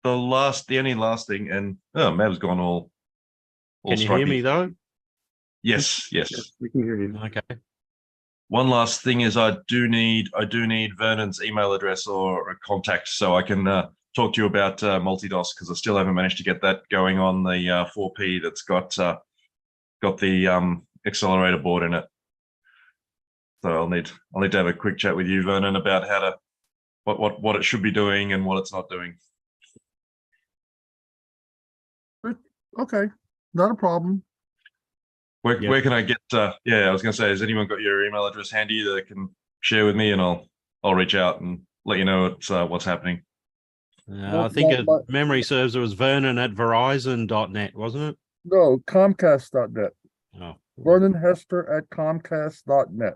[SPEAKER 11] only last thing, and Mav's gone all
[SPEAKER 1] Can you
[SPEAKER 11] stripey.
[SPEAKER 1] hear me though?
[SPEAKER 11] Yes.
[SPEAKER 2] We can hear you.
[SPEAKER 1] Okay.
[SPEAKER 11] One last thing is I do need Vernon's email address or a contact so I can talk to you about multi-DOS, because I still haven't managed to get that going on the 4P that's got the accelerator board in it. So I'll need to have a quick chat with you, Vernon, about how to what it should be doing and what it's not doing.
[SPEAKER 7] Okay, not a problem.
[SPEAKER 11] Where can I get? I was going to say, has anyone got your email address handy that they can share with me, and I'll reach out and let you know what's happening.
[SPEAKER 1] I think memory serves it was Vernon at Verizon.net, wasn't it?
[SPEAKER 7] No, Comcast.net.
[SPEAKER 1] Oh,
[SPEAKER 7] Vernon Hester at Comcast.net.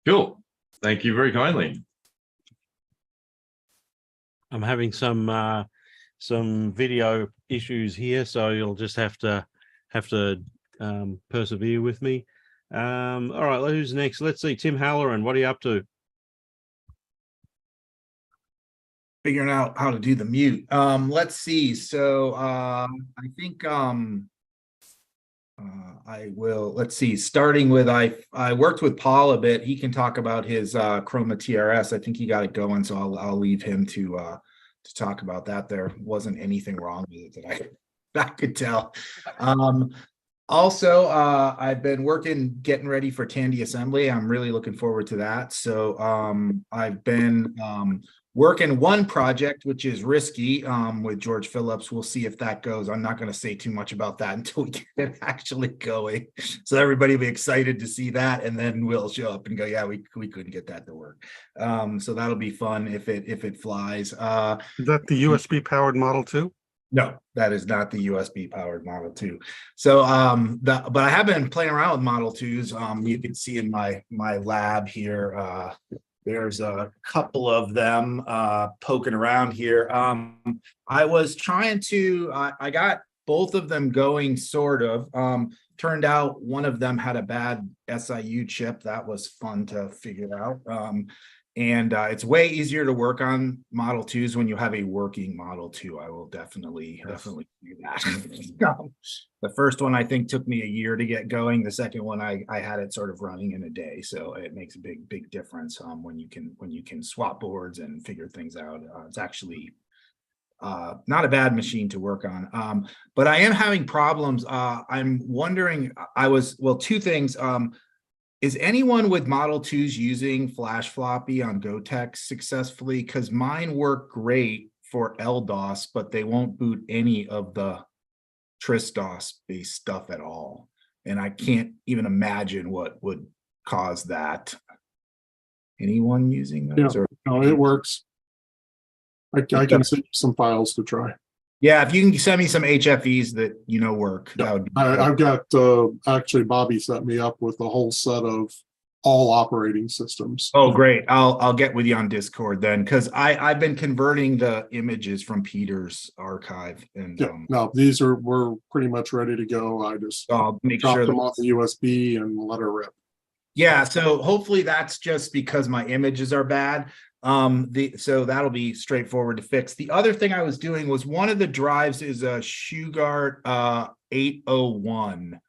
[SPEAKER 11] Cool. Thank you very kindly.
[SPEAKER 1] I'm having some video issues here, so you'll just have to persevere with me. All right, who's next? Let's see. Tim Halloran, what are you up to?
[SPEAKER 12] Figuring out how to do the mute. Let's see. So I think let's see, starting with I worked with Paul a bit. He can talk about his Chroma TRS. I think he got it going, so I'll leave him to talk about that. There wasn't anything wrong with it that I could tell. Also, I've been getting ready for Tandy assembly. I'm really looking forward to that. So I've been working one project, which is risky, with George Phillips. We'll see if that goes. I'm not going to say too much about that until we get it actually going. So everybody will be excited to see that, and then we'll show up and go, yeah, we couldn't get that to work. So that'll be fun if it flies.
[SPEAKER 2] Is that the USB powered Model 2?
[SPEAKER 12] No, that is not the USB powered Model 2. So but I have been playing around with Model 2s. You can see in my lab here There's a couple of them poking around here. I was trying to, I got both of them going sort of. Turned out one of them had a bad SIU chip. That was fun to figure out. And it's way easier to work on Model 2s when you have a working Model 2. I will definitely do that. The first one I think took me a year to get going. The second one I had it sort of running in a day. So it makes a big difference when you can swap boards and figure things out. It's actually not a bad machine to work on. But I am having problems. I'm wondering, two things. Is anyone with Model 2s using flash floppy on Gotex successfully? Because mine work great for LDOS, but they won't boot any of the TRS-DOS based stuff at all. And I can't even imagine what would cause that. Anyone using those?
[SPEAKER 13] Yeah, no, it works. I can send you some files to try.
[SPEAKER 12] Yeah, if you can send me some HFEs that work, that would be
[SPEAKER 13] I've got actually Bobby set me up with a whole set of all operating systems.
[SPEAKER 12] Oh, great. I'll get with you on Discord then, because I've been converting the images from Peter's archive, and
[SPEAKER 13] no, we're pretty much ready to go. I just
[SPEAKER 12] I'll make
[SPEAKER 13] drop
[SPEAKER 12] sure
[SPEAKER 13] them off the USB and let her rip.
[SPEAKER 12] Yeah, so hopefully that's just because my images are bad. So that'll be straightforward to fix. The other thing I was doing was one of the drives is a Shugart 801.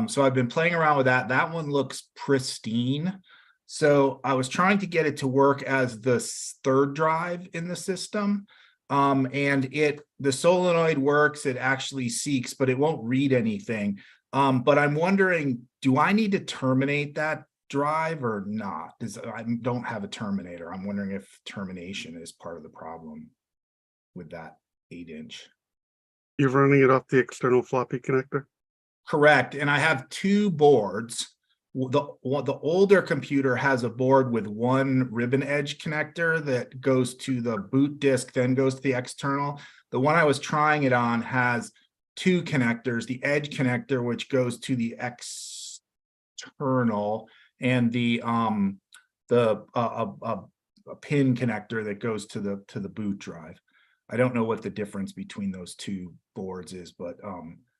[SPEAKER 12] So I've been playing around with that. That one looks pristine. So I was trying to get it to work as the third drive in the system. And the solenoid works, it actually seeks, but it won't read anything. But I'm wondering, do I need to terminate that drive or not? I don't have a terminator. I'm wondering if termination is part of the problem with that 8-inch.
[SPEAKER 2] You're running it off the external floppy connector?
[SPEAKER 12] Correct. And I have two boards. The older computer has a board with one ribbon edge connector that goes to the boot disk, then goes to the external. The one I was trying it on has two connectors, the edge connector, which goes to the external, and the pin connector that goes to the boot drive. I don't know what the difference between those two boards is, but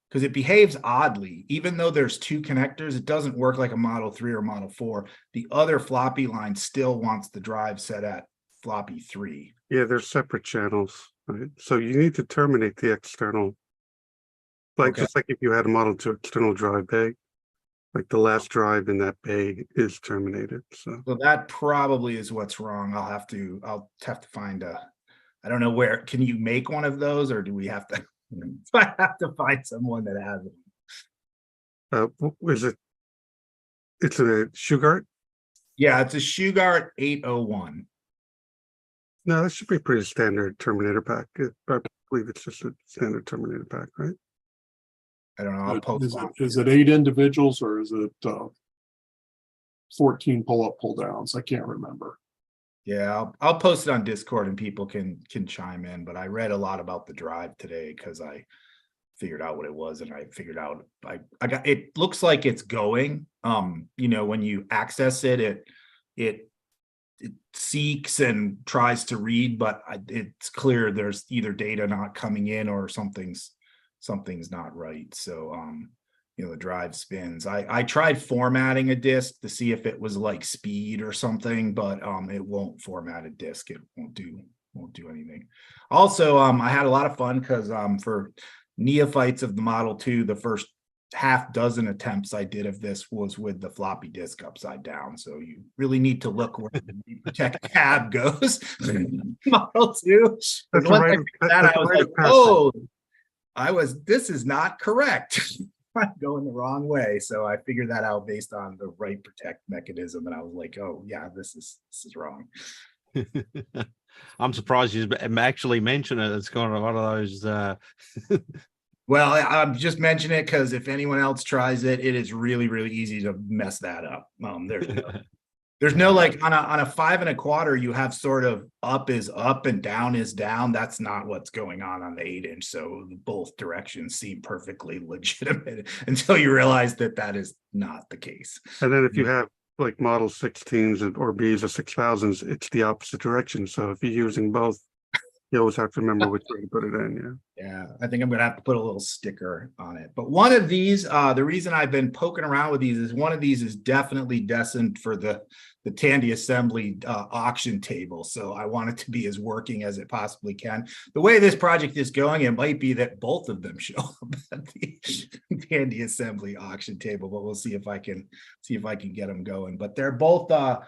[SPEAKER 12] because it behaves oddly, even though there's two connectors, it doesn't work like a Model 3 or Model 4. The other floppy line still wants the drive set at floppy 3.
[SPEAKER 2] Yeah, they're separate channels, right? So you need to terminate the external. Just like if you had a Model 2 external drive bay, like the last drive in that bay is terminated. So
[SPEAKER 12] that probably is what's wrong. I'll have to find I don't know where. Can you make one of those, or do we have to? I have to find someone that has it.
[SPEAKER 2] Is it? It's a Shugart?
[SPEAKER 12] Yeah, it's a Shugart 801.
[SPEAKER 2] No, that should be a pretty standard terminator pack. I believe it's just a standard terminator pack, right?
[SPEAKER 12] I don't know. I'll post
[SPEAKER 13] Is it 8 individuals or is it 14 pull-up, pull-downs? I can't remember.
[SPEAKER 12] Yeah, I'll post it on Discord and people can chime in. But I read a lot about the drive today because I figured out what it was, and I figured out I got it. Looks like it's going. When you access it, it seeks and tries to read, but it's clear there's either data not coming in or something's not right. So the drive spins. I tried formatting a disk to see if it was like speed or something, but it won't format a disk. It won't do anything. Also, I had a lot of fun because for neophytes of the Model 2, the first half dozen attempts I did of this was with the floppy disk upside down. So you really need to look where the protect tab goes. Model 2.
[SPEAKER 2] That's right.
[SPEAKER 12] I was like, oh, this is not correct. I'm going the wrong way. So I figured that out based on the write protect mechanism. And I was like, oh yeah, this is wrong.
[SPEAKER 1] I'm surprised you actually mentioned it. It's got a lot of those.
[SPEAKER 12] Well, I'm just mentioning it because if anyone else tries it, it is really, really easy to mess that up. There's no like on a 5 1/4, you have sort of up is up and down is down. That's not what's going on the 8-inch. So both directions seem perfectly legitimate until you realize that is not the case.
[SPEAKER 2] And then if you have like Model 16s or Bs or 6000s, it's the opposite direction. So if you're using both, you always have to remember which way to put it in.
[SPEAKER 12] Yeah, I think I'm gonna have to put a little sticker on it. But one of these, the reason I've been poking around with these is one of these is definitely destined for the Tandy Assembly auction table. So I want it to be as working as it possibly can. The way this project is going, it might be that both of them show up at the Tandy Assembly auction table, but we'll see if I can get them going. But they're both. I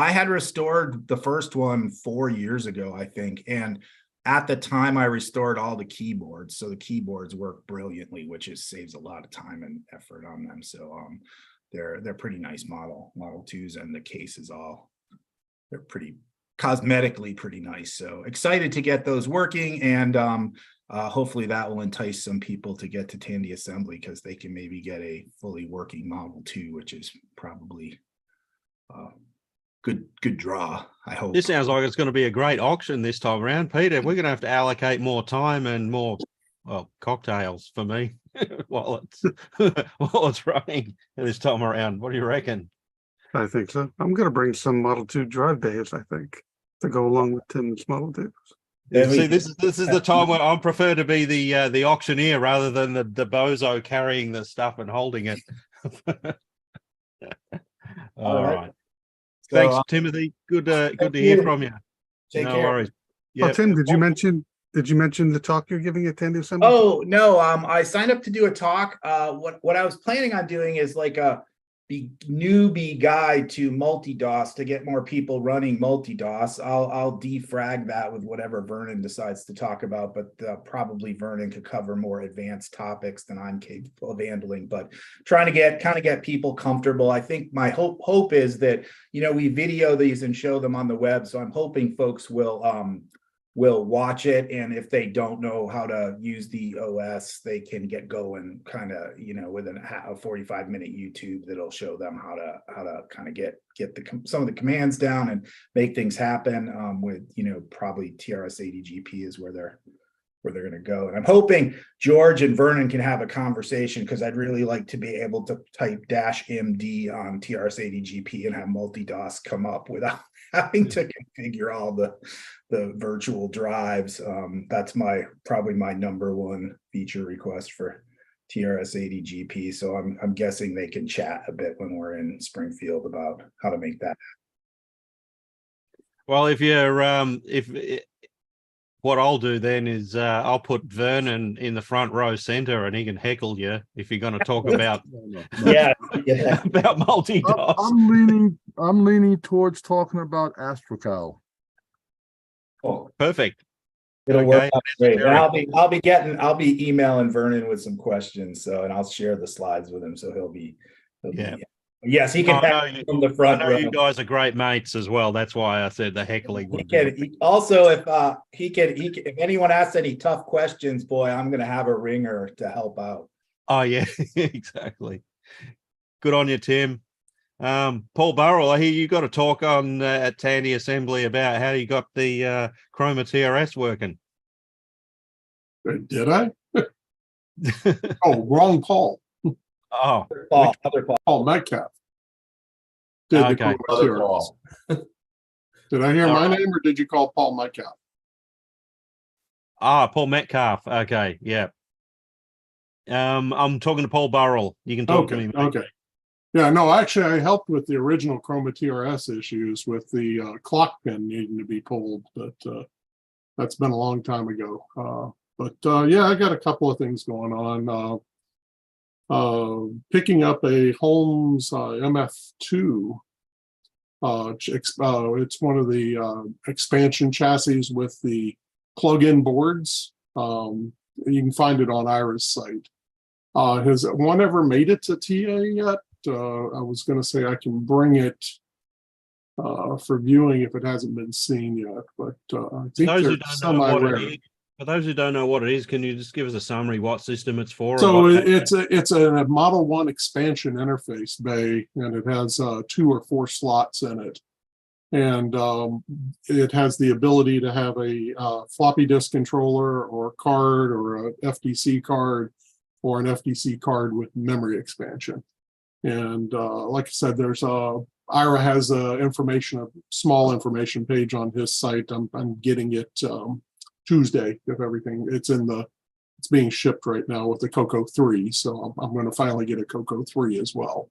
[SPEAKER 12] had restored the first one 4 years ago, I think, and at the time I restored all the keyboards, so the keyboards work brilliantly, which saves a lot of time and effort on them. So they're pretty nice Model 2s, and the case is they're pretty cosmetically pretty nice. So excited to get those working, and hopefully that will entice some people to get to Tandy Assembly, because they can maybe get a fully working Model 2, which is probably good draw, I hope.
[SPEAKER 1] This sounds like it's going to be a great auction this time around, Peter. We're going to have to allocate more time and more, well, cocktails for me while it's running this time around. What do you reckon?
[SPEAKER 2] I think so. I'm going to bring some Model 2 drive bays, I think, to go along with Tim's Model 2s.
[SPEAKER 1] See, this is the time where I prefer to be the auctioneer rather than the bozo carrying the stuff and holding it. All right.
[SPEAKER 12] So,
[SPEAKER 1] Thanks, Timothy. Good to hear from you.
[SPEAKER 12] Take
[SPEAKER 1] no
[SPEAKER 12] care.
[SPEAKER 1] worries.
[SPEAKER 2] Oh,
[SPEAKER 1] Yep.
[SPEAKER 2] Tim, did you mention the talk you're giving at Tandy Assembly?
[SPEAKER 12] Oh no, I signed up to do a talk. What I was planning on doing is like a newbie guide to multi-DOS to get more people running multi-DOS. I'll defrag that with whatever Vernon decides to talk about, but probably Vernon could cover more advanced topics than I'm capable of handling. But trying to kind of get people comfortable. I think my hope is that, you know, we video these and show them on the web. So I'm hoping folks will watch it, and if they don't know how to use the OS, they can get going kind of, you know, with a 45-minute YouTube that'll show them how to kind of get some of the commands down and make things happen, with, you know, probably TRS-80 GP is where they're going to go. And I'm hoping George and Vernon can have a conversation, because I'd really like to be able to type -MD on TRS-80 GP and have multi-DOS come up without having to configure all the virtual drives. That's probably my number one feature request for TRS-80 GP. So I'm guessing they can chat a bit when we're in Springfield about how to make that.
[SPEAKER 1] Well, if you're what I'll do then is I'll put Vernon in the front row center, and he can heckle you if you're going to talk about
[SPEAKER 12] Yeah.
[SPEAKER 1] about multi-DOS.
[SPEAKER 7] I'm leaning towards talking about Astrocal.
[SPEAKER 12] Oh,
[SPEAKER 1] Perfect.
[SPEAKER 12] it'll work
[SPEAKER 1] Okay.
[SPEAKER 12] out great. And I'll be emailing Vernon with some questions. So, and I'll share the slides with him. So he'll be yes, he can heckle from the front
[SPEAKER 1] I know
[SPEAKER 12] row.
[SPEAKER 1] you guys are great mates as well. That's why I said the heckling would be.
[SPEAKER 12] Also, if anyone asks any tough questions, boy, I'm gonna have a ringer to help out.
[SPEAKER 1] Oh yeah, exactly. Good on you, Tim. Paul Burrell, I hear you got a talk on at Tandy Assembly about how you got the Chroma TRS working.
[SPEAKER 13] Did I? Oh, wrong Paul.
[SPEAKER 1] Oh,
[SPEAKER 12] Other Paul.
[SPEAKER 13] Paul Metcalf. Did the
[SPEAKER 1] okay.
[SPEAKER 13] Chroma TRS. Did I hear my name, or did you call Paul Metcalf?
[SPEAKER 1] Paul Metcalf. Okay, yeah. I'm talking to Paul Burrell. You can talk to me. Mate.
[SPEAKER 13] Okay. Yeah, no, actually, I helped with the original Chroma TRS issues with the clock pin needing to be pulled, but that's been a long time ago. Yeah, I got a couple of things going on. Picking up a Holmes MF2. It's one of the expansion chassis with the plug-in boards. You can find it on Ira's site. Has one ever made it to TA yet? I was going to say I can bring it for viewing if it hasn't been seen yet, but I think they're semi-rare.
[SPEAKER 1] For those who don't know what it is, can you just give us a summary what system it's for?
[SPEAKER 13] So it's a Model 1 expansion interface bay, and it has 2 or 4 slots in it. And it has the ability to have a floppy disk controller or card, or a FDC card, or an FDC card with memory expansion. And like I said, there's Ira has a small information page on his site. I'm getting it Tuesday if everything. It's being shipped right now with the Coco 3, so I'm going to finally get a Coco 3 as well.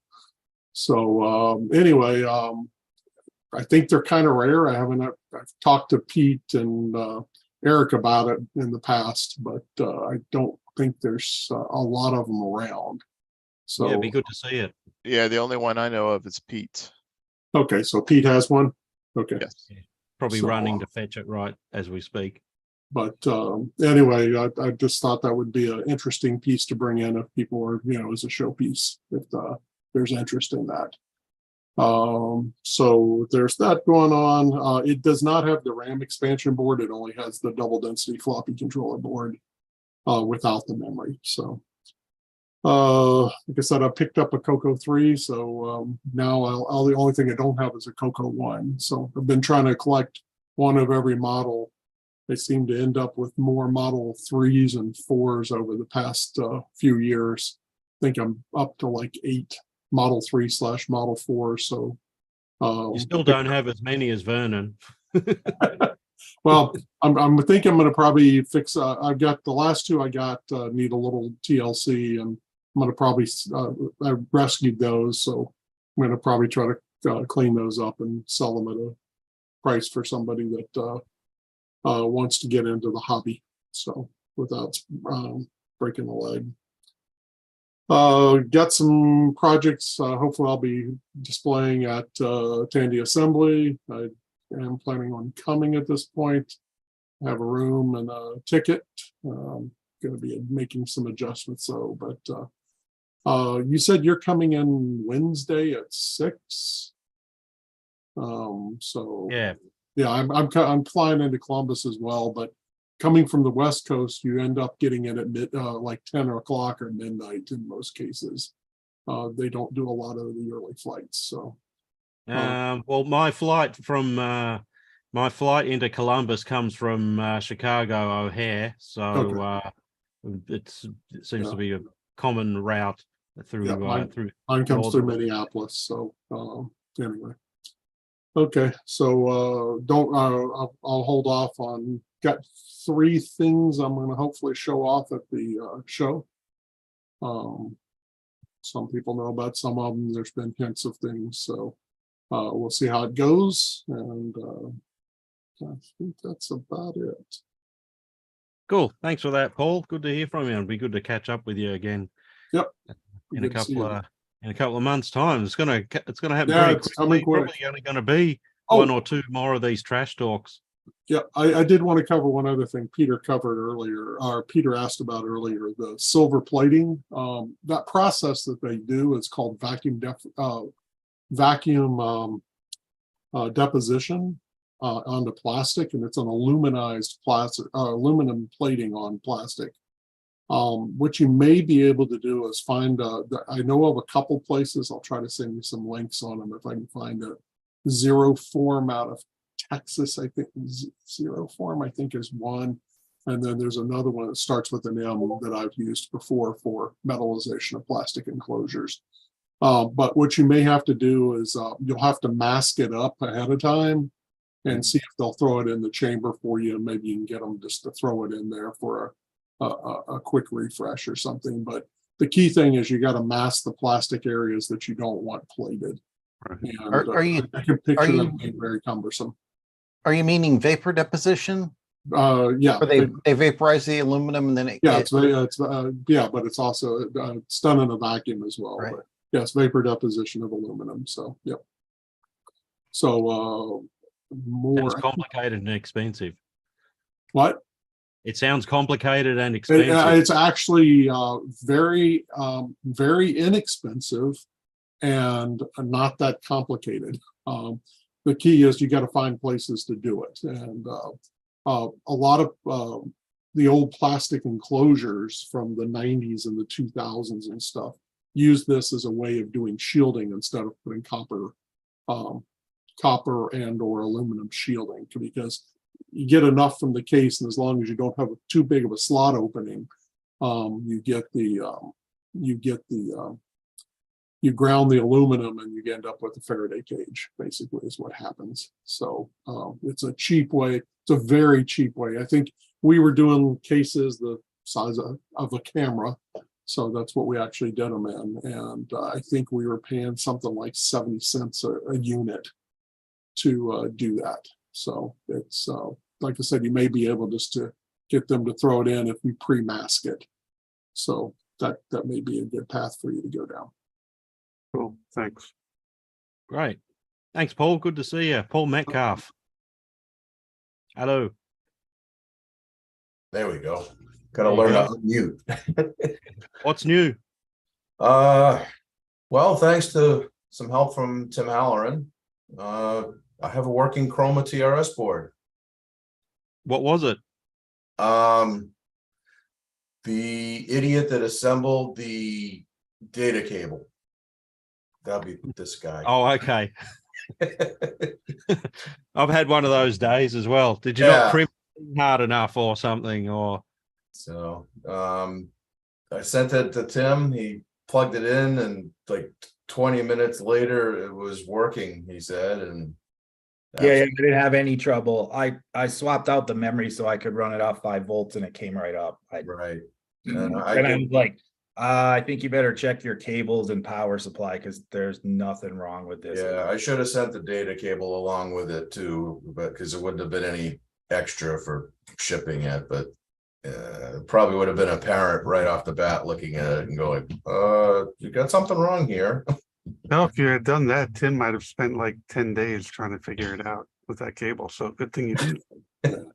[SPEAKER 13] So anyway, I think they're kind of rare. I've talked to Pete and Eric about it in the past, but I don't think there's a lot of them around. So
[SPEAKER 1] yeah, it'd be good to see it.
[SPEAKER 4] Yeah, the only one I know of is Pete.
[SPEAKER 13] okay, so Pete has one. Okay,
[SPEAKER 4] Yes.
[SPEAKER 1] Probably
[SPEAKER 13] So,
[SPEAKER 1] running to fetch it right as we speak.
[SPEAKER 13] but anyway, I just thought that would be an interesting piece to bring in if people are, as a showpiece, if there's interest in that. So there's that going on. It does not have the RAM expansion board. It only has the double density floppy controller board without the memory. So like I said, I picked up a Coco 3, so now the only thing I don't have is a Coco 1. So I've been trying to collect one of every model. They seem to end up with more Model 3s and 4s over the past few years. I think I'm up to like 8 Model 3/Model 4. So
[SPEAKER 1] You still don't have as many as Vernon.
[SPEAKER 13] well, I'm thinking I'm going to probably fix. I've got the last 2 I got need a little TLC, and I'm going to probably I rescued those, so I'm going to probably try to clean those up and sell them at a price for somebody that wants to get into the hobby. So without breaking the leg. Got some projects. Hopefully, I'll be displaying at Tandy Assembly. I am planning on coming at this point. I have a room and a ticket. Going to be making some adjustments, though. But you said you're coming in Wednesday at 6. So
[SPEAKER 1] Yeah.
[SPEAKER 13] I'm flying into Columbus as well, but coming from the West Coast, you end up getting in at like 10 o'clock or midnight in most cases. They don't do a lot of the early flights. So,
[SPEAKER 1] well, my flight into Columbus comes from Chicago O'Hare, so it seems to be a common route through.
[SPEAKER 13] Mine comes through Minneapolis. So anyway, okay. So I'll hold off on. Got 3 things I'm going to hopefully show off at the show. Some people know about some of them. There's been hints of things, so we'll see how it goes. And I think that's about it.
[SPEAKER 1] Cool. Thanks for that, Paul. Good to hear from you. It'll be good to catch up with you again.
[SPEAKER 13] Yep.
[SPEAKER 1] In a couple of months' time. It's gonna happen.
[SPEAKER 13] Yeah,
[SPEAKER 1] pretty
[SPEAKER 13] it's
[SPEAKER 1] quickly.
[SPEAKER 13] coming quick.
[SPEAKER 1] Probably only going to be 1 or 2 more of these trash talks.
[SPEAKER 13] Yeah, I did want to cover one other thing Peter covered earlier, or Peter asked about earlier, the silver plating. That process that they do is called vacuum deposition onto plastic, and it's an aluminized plastic, aluminum plating on plastic. What you may be able to do is find, I know of a couple places, I'll try to send you some links on them if I can find a Zero Form out of Texas. I think Zero Form, I think, is one. And then there's another one that starts with an M that I've used before for metallization of plastic enclosures. But what you may have to do is you'll have to mask it up ahead of time and see if they'll throw it in the chamber for you. And maybe you can get them just to throw it in there for a quick refresh or something. But the key thing is you got to mask the plastic areas that you don't want plated. And, I can picture them being very cumbersome.
[SPEAKER 6] Are you meaning vapor deposition?
[SPEAKER 13] Yeah.
[SPEAKER 6] Or they vaporize the aluminum and then it.
[SPEAKER 13] Yeah, but it's also it's done in a vacuum as well.
[SPEAKER 6] Right.
[SPEAKER 13] But yes, vapor deposition of aluminum. So yep. So more.
[SPEAKER 1] Sounds complicated and expensive.
[SPEAKER 13] What?
[SPEAKER 1] It sounds complicated and expensive.
[SPEAKER 13] It's actually very inexpensive and not that complicated. The key is you got to find places to do it. And a lot of the old plastic enclosures from the 90s and the 2000s and stuff use this as a way of doing shielding instead of putting copper and or aluminum shielding, because you get enough from the case, and as long as you don't have too big of a slot opening, you get the you ground the aluminum and you end up with a Faraday cage, basically is what happens. So it's a cheap way. It's a very cheap way. I think we were doing cases the size of a camera. So that's what we actually did them in. And I think we were paying something like 70 cents a unit to do that. So it's like I said, you may be able just to get them to throw it in if we pre-mask it. So that may be a good path for you to go down.
[SPEAKER 2] Cool, thanks.
[SPEAKER 1] Great. Thanks, Paul. Good to see you. Paul Metcalf. Hello.
[SPEAKER 14] There we go. Gotta
[SPEAKER 1] There you
[SPEAKER 14] learn
[SPEAKER 1] go.
[SPEAKER 14] how to mute.
[SPEAKER 1] What's new?
[SPEAKER 14] Well, thanks to some help from Tim Halloran, I have a working Chroma TRS board.
[SPEAKER 1] What was it?
[SPEAKER 14] The idiot that assembled the data cable. That'll be this guy.
[SPEAKER 1] Oh, okay. I've had one of those days as well. Did you
[SPEAKER 14] Yeah.
[SPEAKER 1] not crimp hard enough or something? Or
[SPEAKER 14] So I sent it to Tim. He plugged it in, and like 20 minutes later, it was working, he said. And
[SPEAKER 12] Yeah, I didn't have any trouble. I swapped out the memory so I could run it off 5 volts, and it came right up.
[SPEAKER 14] Right.
[SPEAKER 12] And I was like, I think you better check your cables and power supply because there's nothing wrong with this.
[SPEAKER 14] Yeah, I should have sent the data cable along with it too, but because it wouldn't have been any extra for shipping it, but probably would have been apparent right off the bat looking at it and going, you got something wrong here.
[SPEAKER 2] No, if you had done that, Tim might have spent like 10 days trying to figure it out with that cable. So good thing you did.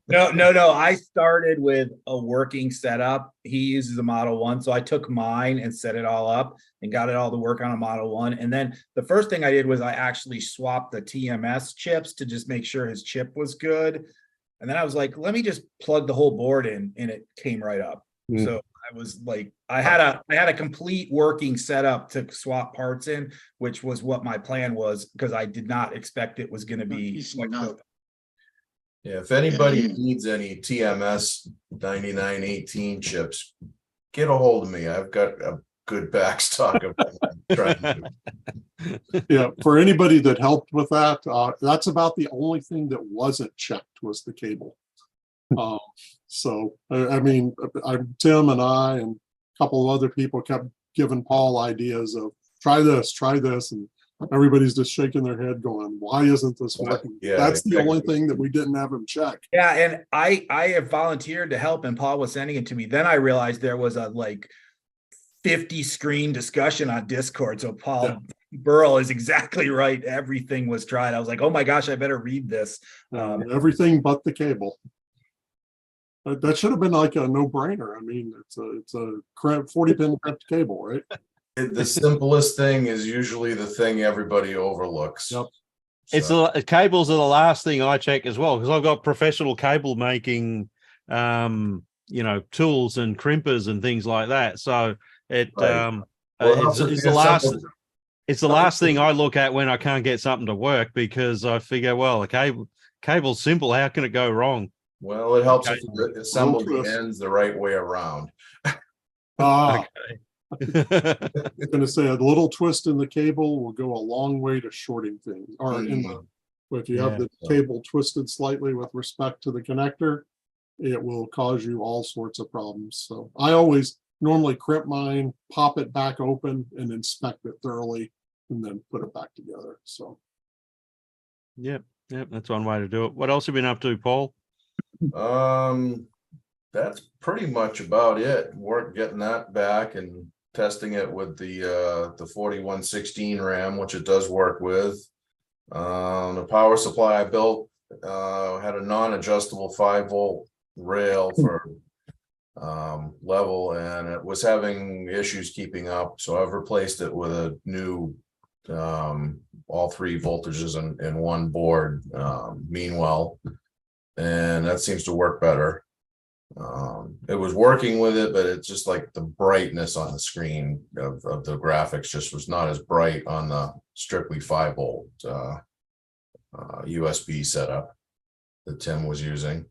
[SPEAKER 12] No. I started with a working setup. He uses a Model 1. So I took mine and set it all up and got it all to work on a Model 1. And then the first thing I did was I actually swapped the TMS chips to just make sure his chip was good. And then I was like, let me just plug the whole board in, and it came right up. So I was like, I had a complete working setup to swap parts in, which was what my plan was, because I did not expect it was going to be like
[SPEAKER 14] Yeah, if anybody needs any TMS 9918 chips, get a hold of me. I've got a good backstock of them.
[SPEAKER 13] Yeah, for anybody that helped with that, that's about the only thing that wasn't checked was the cable. So I mean, Tim and I and a couple of other people kept giving Paul ideas of try this, and everybody's just shaking their head going, why isn't this working?
[SPEAKER 14] Yeah,
[SPEAKER 13] that's the
[SPEAKER 14] exactly.
[SPEAKER 13] only thing that we didn't have him check.
[SPEAKER 12] Yeah, and I have volunteered to help, and Paul was sending it to me. Then I realized there was a like 50 screen discussion on Discord. So Paul Burrell is exactly right. Everything was tried. I was like, oh my gosh, I better read this.
[SPEAKER 13] Everything but the cable. That should have been like a no-brainer. I mean, it's a 40-pin crimped cable, right?
[SPEAKER 14] The simplest thing is usually the thing everybody overlooks.
[SPEAKER 13] Yep.
[SPEAKER 1] It's the cables are the last thing I check as well, because I've got professional cable making, tools and crimpers and things like that. So it
[SPEAKER 14] Right.
[SPEAKER 1] it's the last. It's the last thing I look at when I can't get something to work, because I figure, well, the cable's simple. How can it go wrong?
[SPEAKER 14] Well, it helps if you assemble
[SPEAKER 13] Little
[SPEAKER 14] the
[SPEAKER 13] twist.
[SPEAKER 14] ends the right way around.
[SPEAKER 13] I'm gonna say a little twist in the cable will go a long way to shorting things. Or if you have the cable twisted slightly with respect to the connector, it will cause you all sorts of problems. So I always normally crimp mine, pop it back open, and inspect it thoroughly, and then put it back together. So
[SPEAKER 1] Yep, that's one way to do it. What else have you been up to, Paul?
[SPEAKER 14] That's pretty much about it. We're getting that back and testing it with the 4116 RAM, which it does work with. The power supply I built had a non-adjustable 5-volt rail for level, and it was having issues keeping up. So I've replaced it with a new all 3 voltages in one board, meanwhile, and that seems to work better. It was working with it, but it's just like the brightness on the screen of the graphics just was not as bright on the strictly 5-volt USB setup that Tim was using.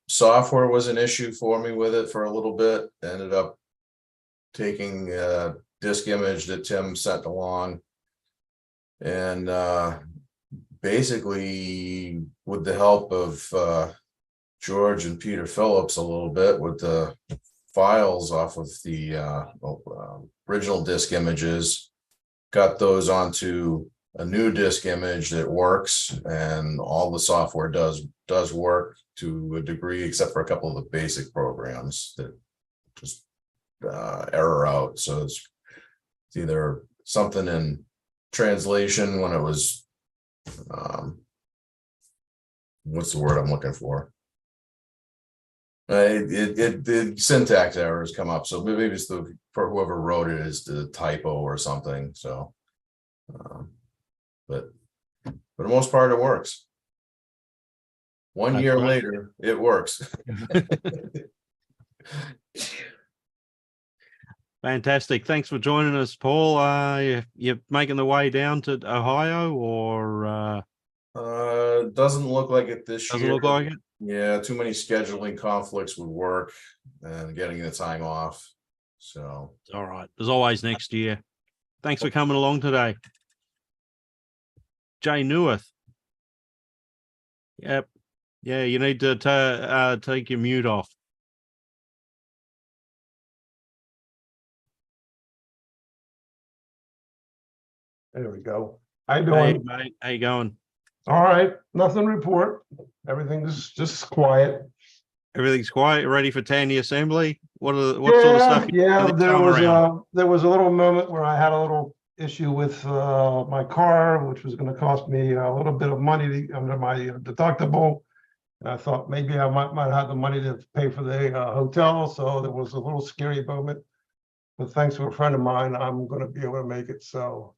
[SPEAKER 14] Software was an issue for me with it for a little bit. Ended up taking disk image that Tim sent along. And basically, with the help of George and Peter Phillips a little bit with the files off of the original disk images, got those onto a new disk image that works, and all the software does work to a degree, except for a couple of the basic programs that just error out. So it's either something in translation when it was what's the word I'm looking for? The syntax errors come up, so maybe it's for whoever wrote it is the typo or something. So but for the most part it works. One year later it works.
[SPEAKER 1] Fantastic. Thanks for joining us, Paul. You're making the way down to Ohio, or
[SPEAKER 14] doesn't look like it this year.
[SPEAKER 1] doesn't look like it?
[SPEAKER 14] Yeah, too many scheduling conflicts with work and getting the time off. So
[SPEAKER 1] All right. There's always next year. Thanks for coming along today. Jay Newith. Yep. Yeah, you need to take your mute off.
[SPEAKER 15] There we go. How you
[SPEAKER 1] Hey,
[SPEAKER 15] doing?
[SPEAKER 1] mate. How you going?
[SPEAKER 15] All right, nothing to report. Everything's just quiet.
[SPEAKER 1] Everything's quiet. Ready for Tandy assembly? What sort of stuff?
[SPEAKER 15] Yeah,
[SPEAKER 1] this time around?
[SPEAKER 15] there was a little moment where I had a little issue with my car, which was going to cost me a little bit of money under my deductible. And I thought maybe I might have the money to pay for the hotel, so there was a little scary moment. But thanks to a friend of mine, I'm going to be able to make it. So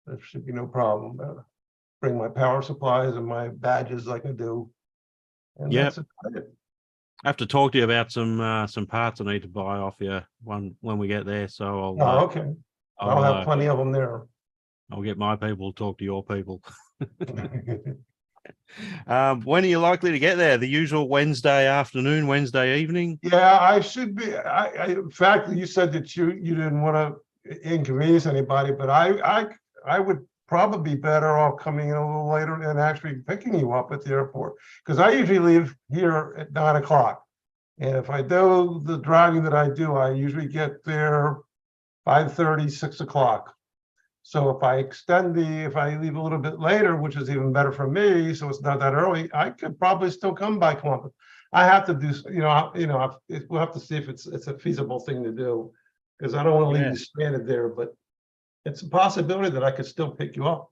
[SPEAKER 15] there should be no problem. Bring my power supplies and my badges like I do. And
[SPEAKER 1] Yep.
[SPEAKER 15] that's it.
[SPEAKER 1] I have to talk to you about some parts I need to buy off you when we get there. So
[SPEAKER 15] Oh, okay. I'll have plenty of them there.
[SPEAKER 1] I'll get my people to talk to your people. When are you likely to get there? The usual Wednesday afternoon, Wednesday evening?
[SPEAKER 15] Yeah, I should be. In fact, you said that you didn't want to inconvenience anybody, but I would probably be better off coming in a little later and actually picking you up at the airport, because I usually leave here at 9 o'clock. And if I do the driving that I do, I usually get there 5:30, 6 o'clock. So if I leave a little bit later, which is even better for me, so it's not that early, I could probably still come by Columbus. I have to do, we'll have to see if it's a feasible thing to do, because I don't want to leave you stranded there, but it's a possibility that I could still pick you up.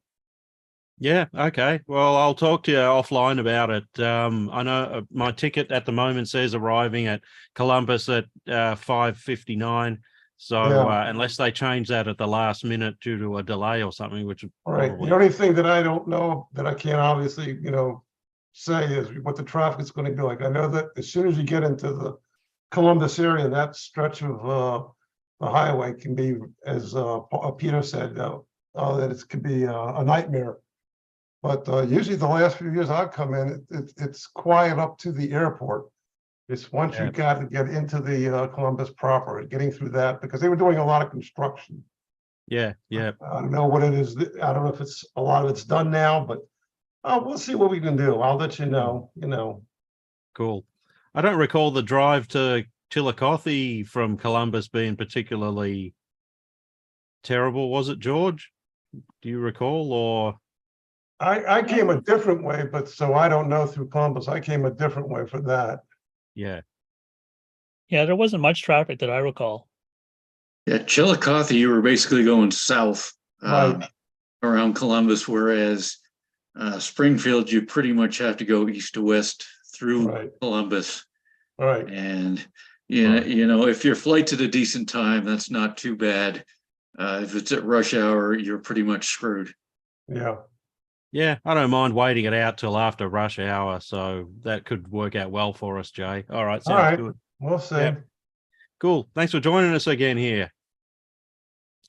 [SPEAKER 1] Yeah. Okay. Well, I'll talk to you offline about it. I know my ticket at the moment says arriving at Columbus at 5:59. So unless they change that at the last minute due to a delay or something, which
[SPEAKER 15] all right. The only thing that I don't know, that I can't obviously, say, is what the traffic is going to be like. I know that as soon as you get into the Columbus area, that stretch of the highway can be, as Peter said, that it could be a nightmare. But usually the last few years I've come in, it's quiet up to the airport. It's once you got to get into the Columbus proper, getting through that, because they were doing a lot of construction.
[SPEAKER 1] Yeah.
[SPEAKER 15] I don't know what it is. I don't know if it's a lot of it's done now, but we'll see what we can do. I'll let you know.
[SPEAKER 1] Cool. I don't recall the drive to Chillicothe from Columbus being particularly terrible, was it, George? Do you recall? Or
[SPEAKER 15] I came a different way, but so I don't know through Columbus. I came a different way for that.
[SPEAKER 1] Yeah,
[SPEAKER 8] there wasn't much traffic that I recall.
[SPEAKER 3] Yeah, Chillicothe, you were basically going south
[SPEAKER 15] Right.
[SPEAKER 3] around Columbus, whereas Springfield, you pretty much have to go east to west through Columbus.
[SPEAKER 15] Right.
[SPEAKER 3] And if your flight's at a decent time, that's not too bad. If it's at rush hour, you're pretty much screwed.
[SPEAKER 15] Yeah.
[SPEAKER 1] Yeah, I don't mind waiting it out till after rush hour, so that could work out well for us, Jay. All right, sounds good.
[SPEAKER 15] We'll see.
[SPEAKER 1] Yep. Cool. Thanks for joining us again here.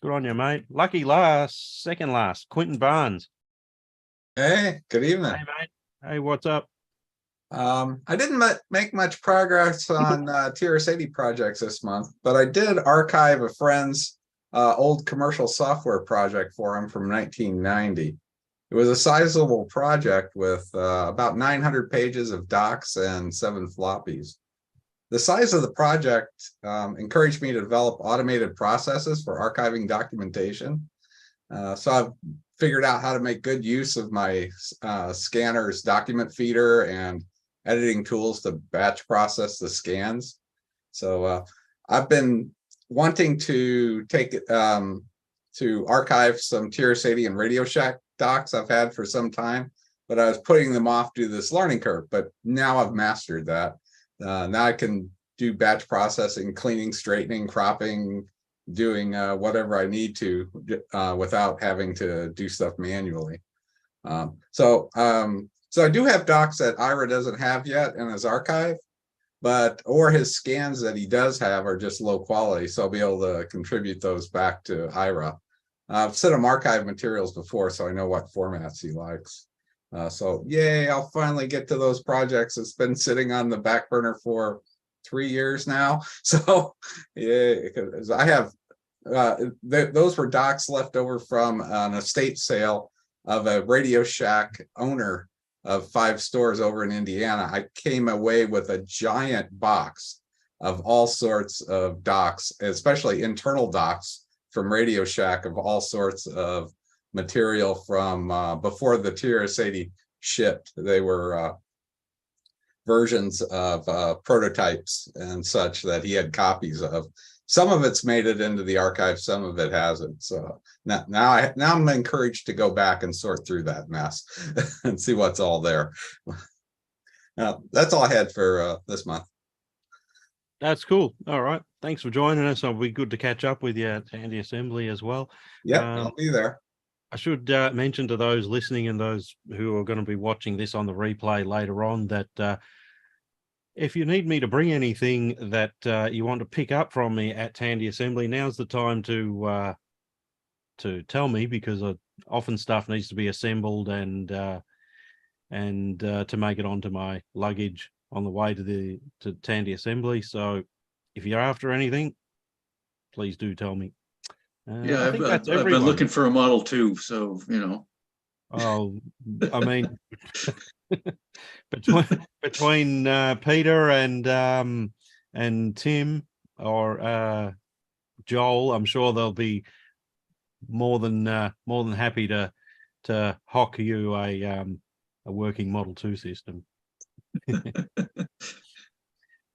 [SPEAKER 1] Good on you, mate. Lucky second last, Quentin Barnes.
[SPEAKER 16] Hey, good evening.
[SPEAKER 1] Hey, mate. Hey, what's up?
[SPEAKER 16] I didn't make much progress on TRS-80 projects this month, but I did archive a friend's old commercial software project for him from 1990. It was a sizable project with about 900 pages of docs and 7 floppies. The size of the project encouraged me to develop automated processes for archiving documentation. So I've figured out how to make good use of my scanner's document feeder and editing tools to batch process the scans. So I've been wanting to take to archive some TRS-80 and Radio Shack docs I've had for some time, but I was putting them off due to this learning curve. But now I've mastered that. Now I can do batch processing, cleaning, straightening, cropping, doing whatever I need to without having to do stuff manually. So I do have docs that Ira doesn't have yet in his archive, or his scans that he does have are just low quality. So I'll be able to contribute those back to Ira. I've sent him archive materials before, so I know what formats he likes. So yay, I'll finally get to those projects. It's been sitting on the back burner for 3 years now. So yeah, because I have, those were docs left over from an estate sale of a Radio Shack owner of 5 stores over in Indiana. I came away with a giant box of all sorts of docs, especially internal docs from Radio Shack of all sorts of material from before the TRS-80 shipped. They were versions of prototypes and such that he had copies of. Some of it's made it into the archive, some of it hasn't. So now I'm encouraged to go back and sort through that mess and see what's all there. Now, that's all I had for this month.
[SPEAKER 1] That's cool. All right. Thanks for joining us. It'll be good to catch up with you at Tandy Assembly as well.
[SPEAKER 16] Yeah, I'll be there.
[SPEAKER 1] I should mention to those listening and those who are going to be watching this on the replay later on that if you need me to bring anything that you want to pick up from me at Tandy Assembly, now's the time to tell me, because often stuff needs to be assembled and to make it onto my luggage on the way to Tandy Assembly. So if you're after anything, please do tell me.
[SPEAKER 3] Yeah, I've been looking for a Model 2, so you know.
[SPEAKER 1] Oh, I mean, between Peter and Tim or Joel, I'm sure they'll be more than happy to hock you a working Model 2 system.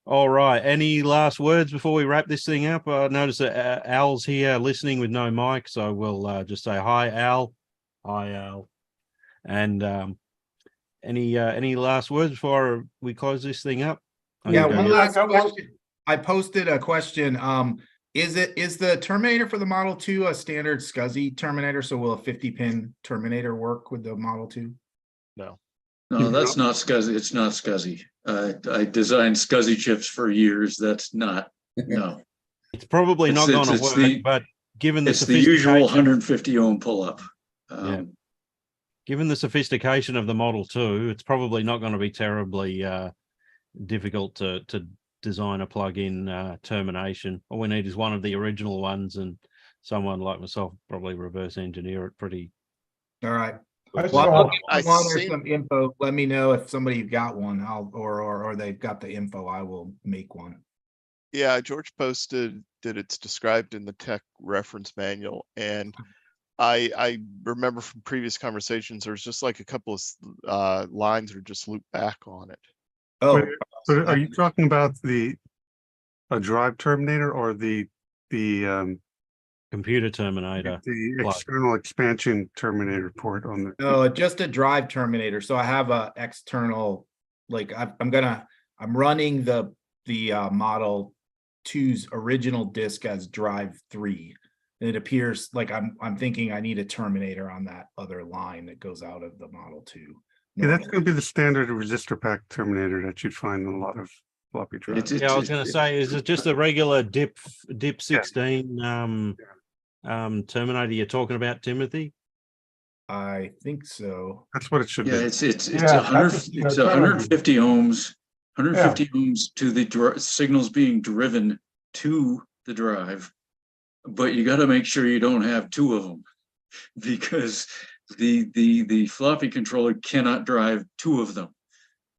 [SPEAKER 1] All right. Any last words before we wrap this thing up? I notice that Al's here listening with no mic, so we'll just say hi, Al. Hi, Al. And any last words before we close this thing up?
[SPEAKER 12] Yeah, one last question. I posted a question. Is the Terminator for the Model 2 a standard SCSI Terminator? So will a 50-pin Terminator work with the Model 2?
[SPEAKER 4] No.
[SPEAKER 3] No, that's not SCSI. It's not SCSI. I designed SCSI chips for years. That's not, no.
[SPEAKER 1] It's probably not going to work, but given the sophistication,
[SPEAKER 3] usual 150 ohm pull-up.
[SPEAKER 1] Yeah. Given the sophistication of the Model 2, it's probably not going to be terribly difficult to design a plug-in termination. All we need is one of the original ones, and someone like myself probably reverse engineer it pretty.
[SPEAKER 12] All right.
[SPEAKER 15] Well,
[SPEAKER 12] I want some info. Let me know if somebody got one. Or they've got the info. I will make one.
[SPEAKER 4] Yeah, George posted that it's described in the tech reference manual, and I remember from previous conversations there's just like a couple of lines that are just looped back on it.
[SPEAKER 12] Oh,
[SPEAKER 2] but are you talking about a drive terminator or the
[SPEAKER 1] computer terminator,
[SPEAKER 2] the external expansion terminator port on the?
[SPEAKER 12] No, just a drive terminator. So I have a external, like I'm running the Model 2's original disk as drive 3. And it appears like I'm thinking I need a terminator on that other line that goes out of the Model 2.
[SPEAKER 2] Yeah, that's going to be the standard resistor pack terminator that you'd find in a lot of floppy drives.
[SPEAKER 1] Yeah, I was going to say, is it just a regular DIP 16 terminator you're talking about, Timothy?
[SPEAKER 12] I think so.
[SPEAKER 2] That's what it should be.
[SPEAKER 3] It's 150 ohms, 150 ohms to the signals being driven to the drive. but you got to make sure you don't have two of them, because the floppy controller cannot drive two of them.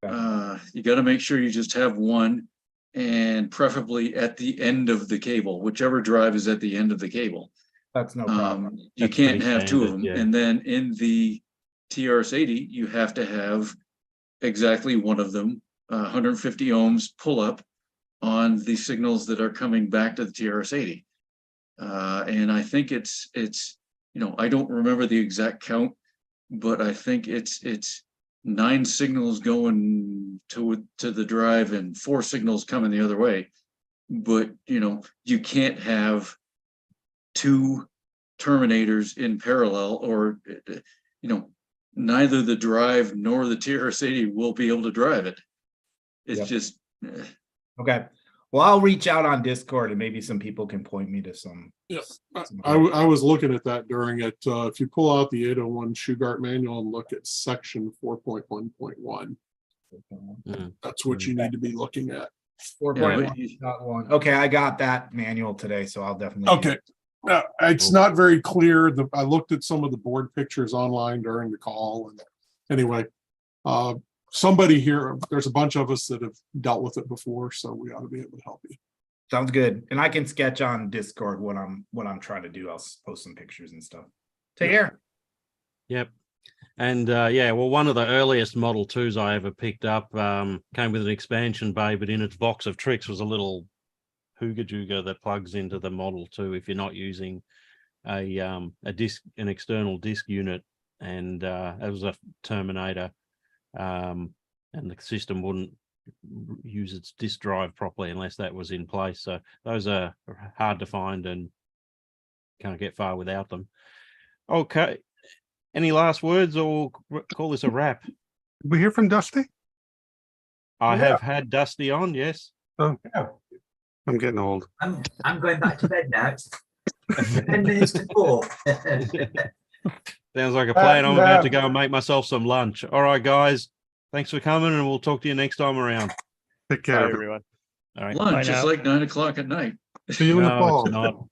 [SPEAKER 3] You got to make sure you just have one, and preferably at the end of the cable, whichever drive is at the end of the cable.
[SPEAKER 12] That's no problem.
[SPEAKER 3] You
[SPEAKER 1] That's
[SPEAKER 3] can't
[SPEAKER 1] pretty
[SPEAKER 3] have two of them.
[SPEAKER 1] standard, yeah.
[SPEAKER 3] And then in the TRS-80, you have to have exactly one of them, 150 ohms pull up on the signals that are coming back to the TRS-80. And I think it's, I don't remember the exact count, but I think it's 9 signals going to the drive and 4 signals coming the other way. But, you can't have 2 terminators in parallel, or, neither the drive nor the TRS-80 will be able to drive it. It's just.
[SPEAKER 12] Okay. Well, I'll reach out on Discord and maybe some people can point me to some.
[SPEAKER 13] Yes, I was looking at that during it. If you pull out the 801 Shugart manual and look at section 4.1.1, that's what you need to be looking at.
[SPEAKER 12] 4.1.1. Okay, I got that manual today, so I'll definitely.
[SPEAKER 13] Okay. It's not very clear. I looked at some of the board pictures online during the call, and anyway, somebody here, there's a bunch of us that have dealt with it before, so we ought to be able to help you.
[SPEAKER 12] Sounds good. And I can sketch on Discord what I'm trying to do. I'll post some pictures and stuff. Take care.
[SPEAKER 1] Yep. And well, one of the earliest Model 2s I ever picked up came with an expansion bay, but in its box of tricks was a little hooga jooga that plugs into the Model 2 if you're not using an external disk unit, and it was a Terminator, and the system wouldn't use its disk drive properly unless that was in place. So those are hard to find and can't get far without them. Okay. Any last words, or call this a wrap?
[SPEAKER 2] Did we hear from Dusty?
[SPEAKER 1] I have had Dusty on, yes.
[SPEAKER 2] Oh, yeah. I'm getting old.
[SPEAKER 10] I'm going back to bed now. 10 minutes to 4.
[SPEAKER 1] Sounds like a plan. I'm about to go and make myself some lunch. All right, guys. Thanks for coming, and we'll talk to you next time around.
[SPEAKER 2] Take care,
[SPEAKER 4] everyone.
[SPEAKER 1] All right.
[SPEAKER 3] Lunch is like 9 o'clock at night.
[SPEAKER 2] See you in the fall.
[SPEAKER 1] It's not.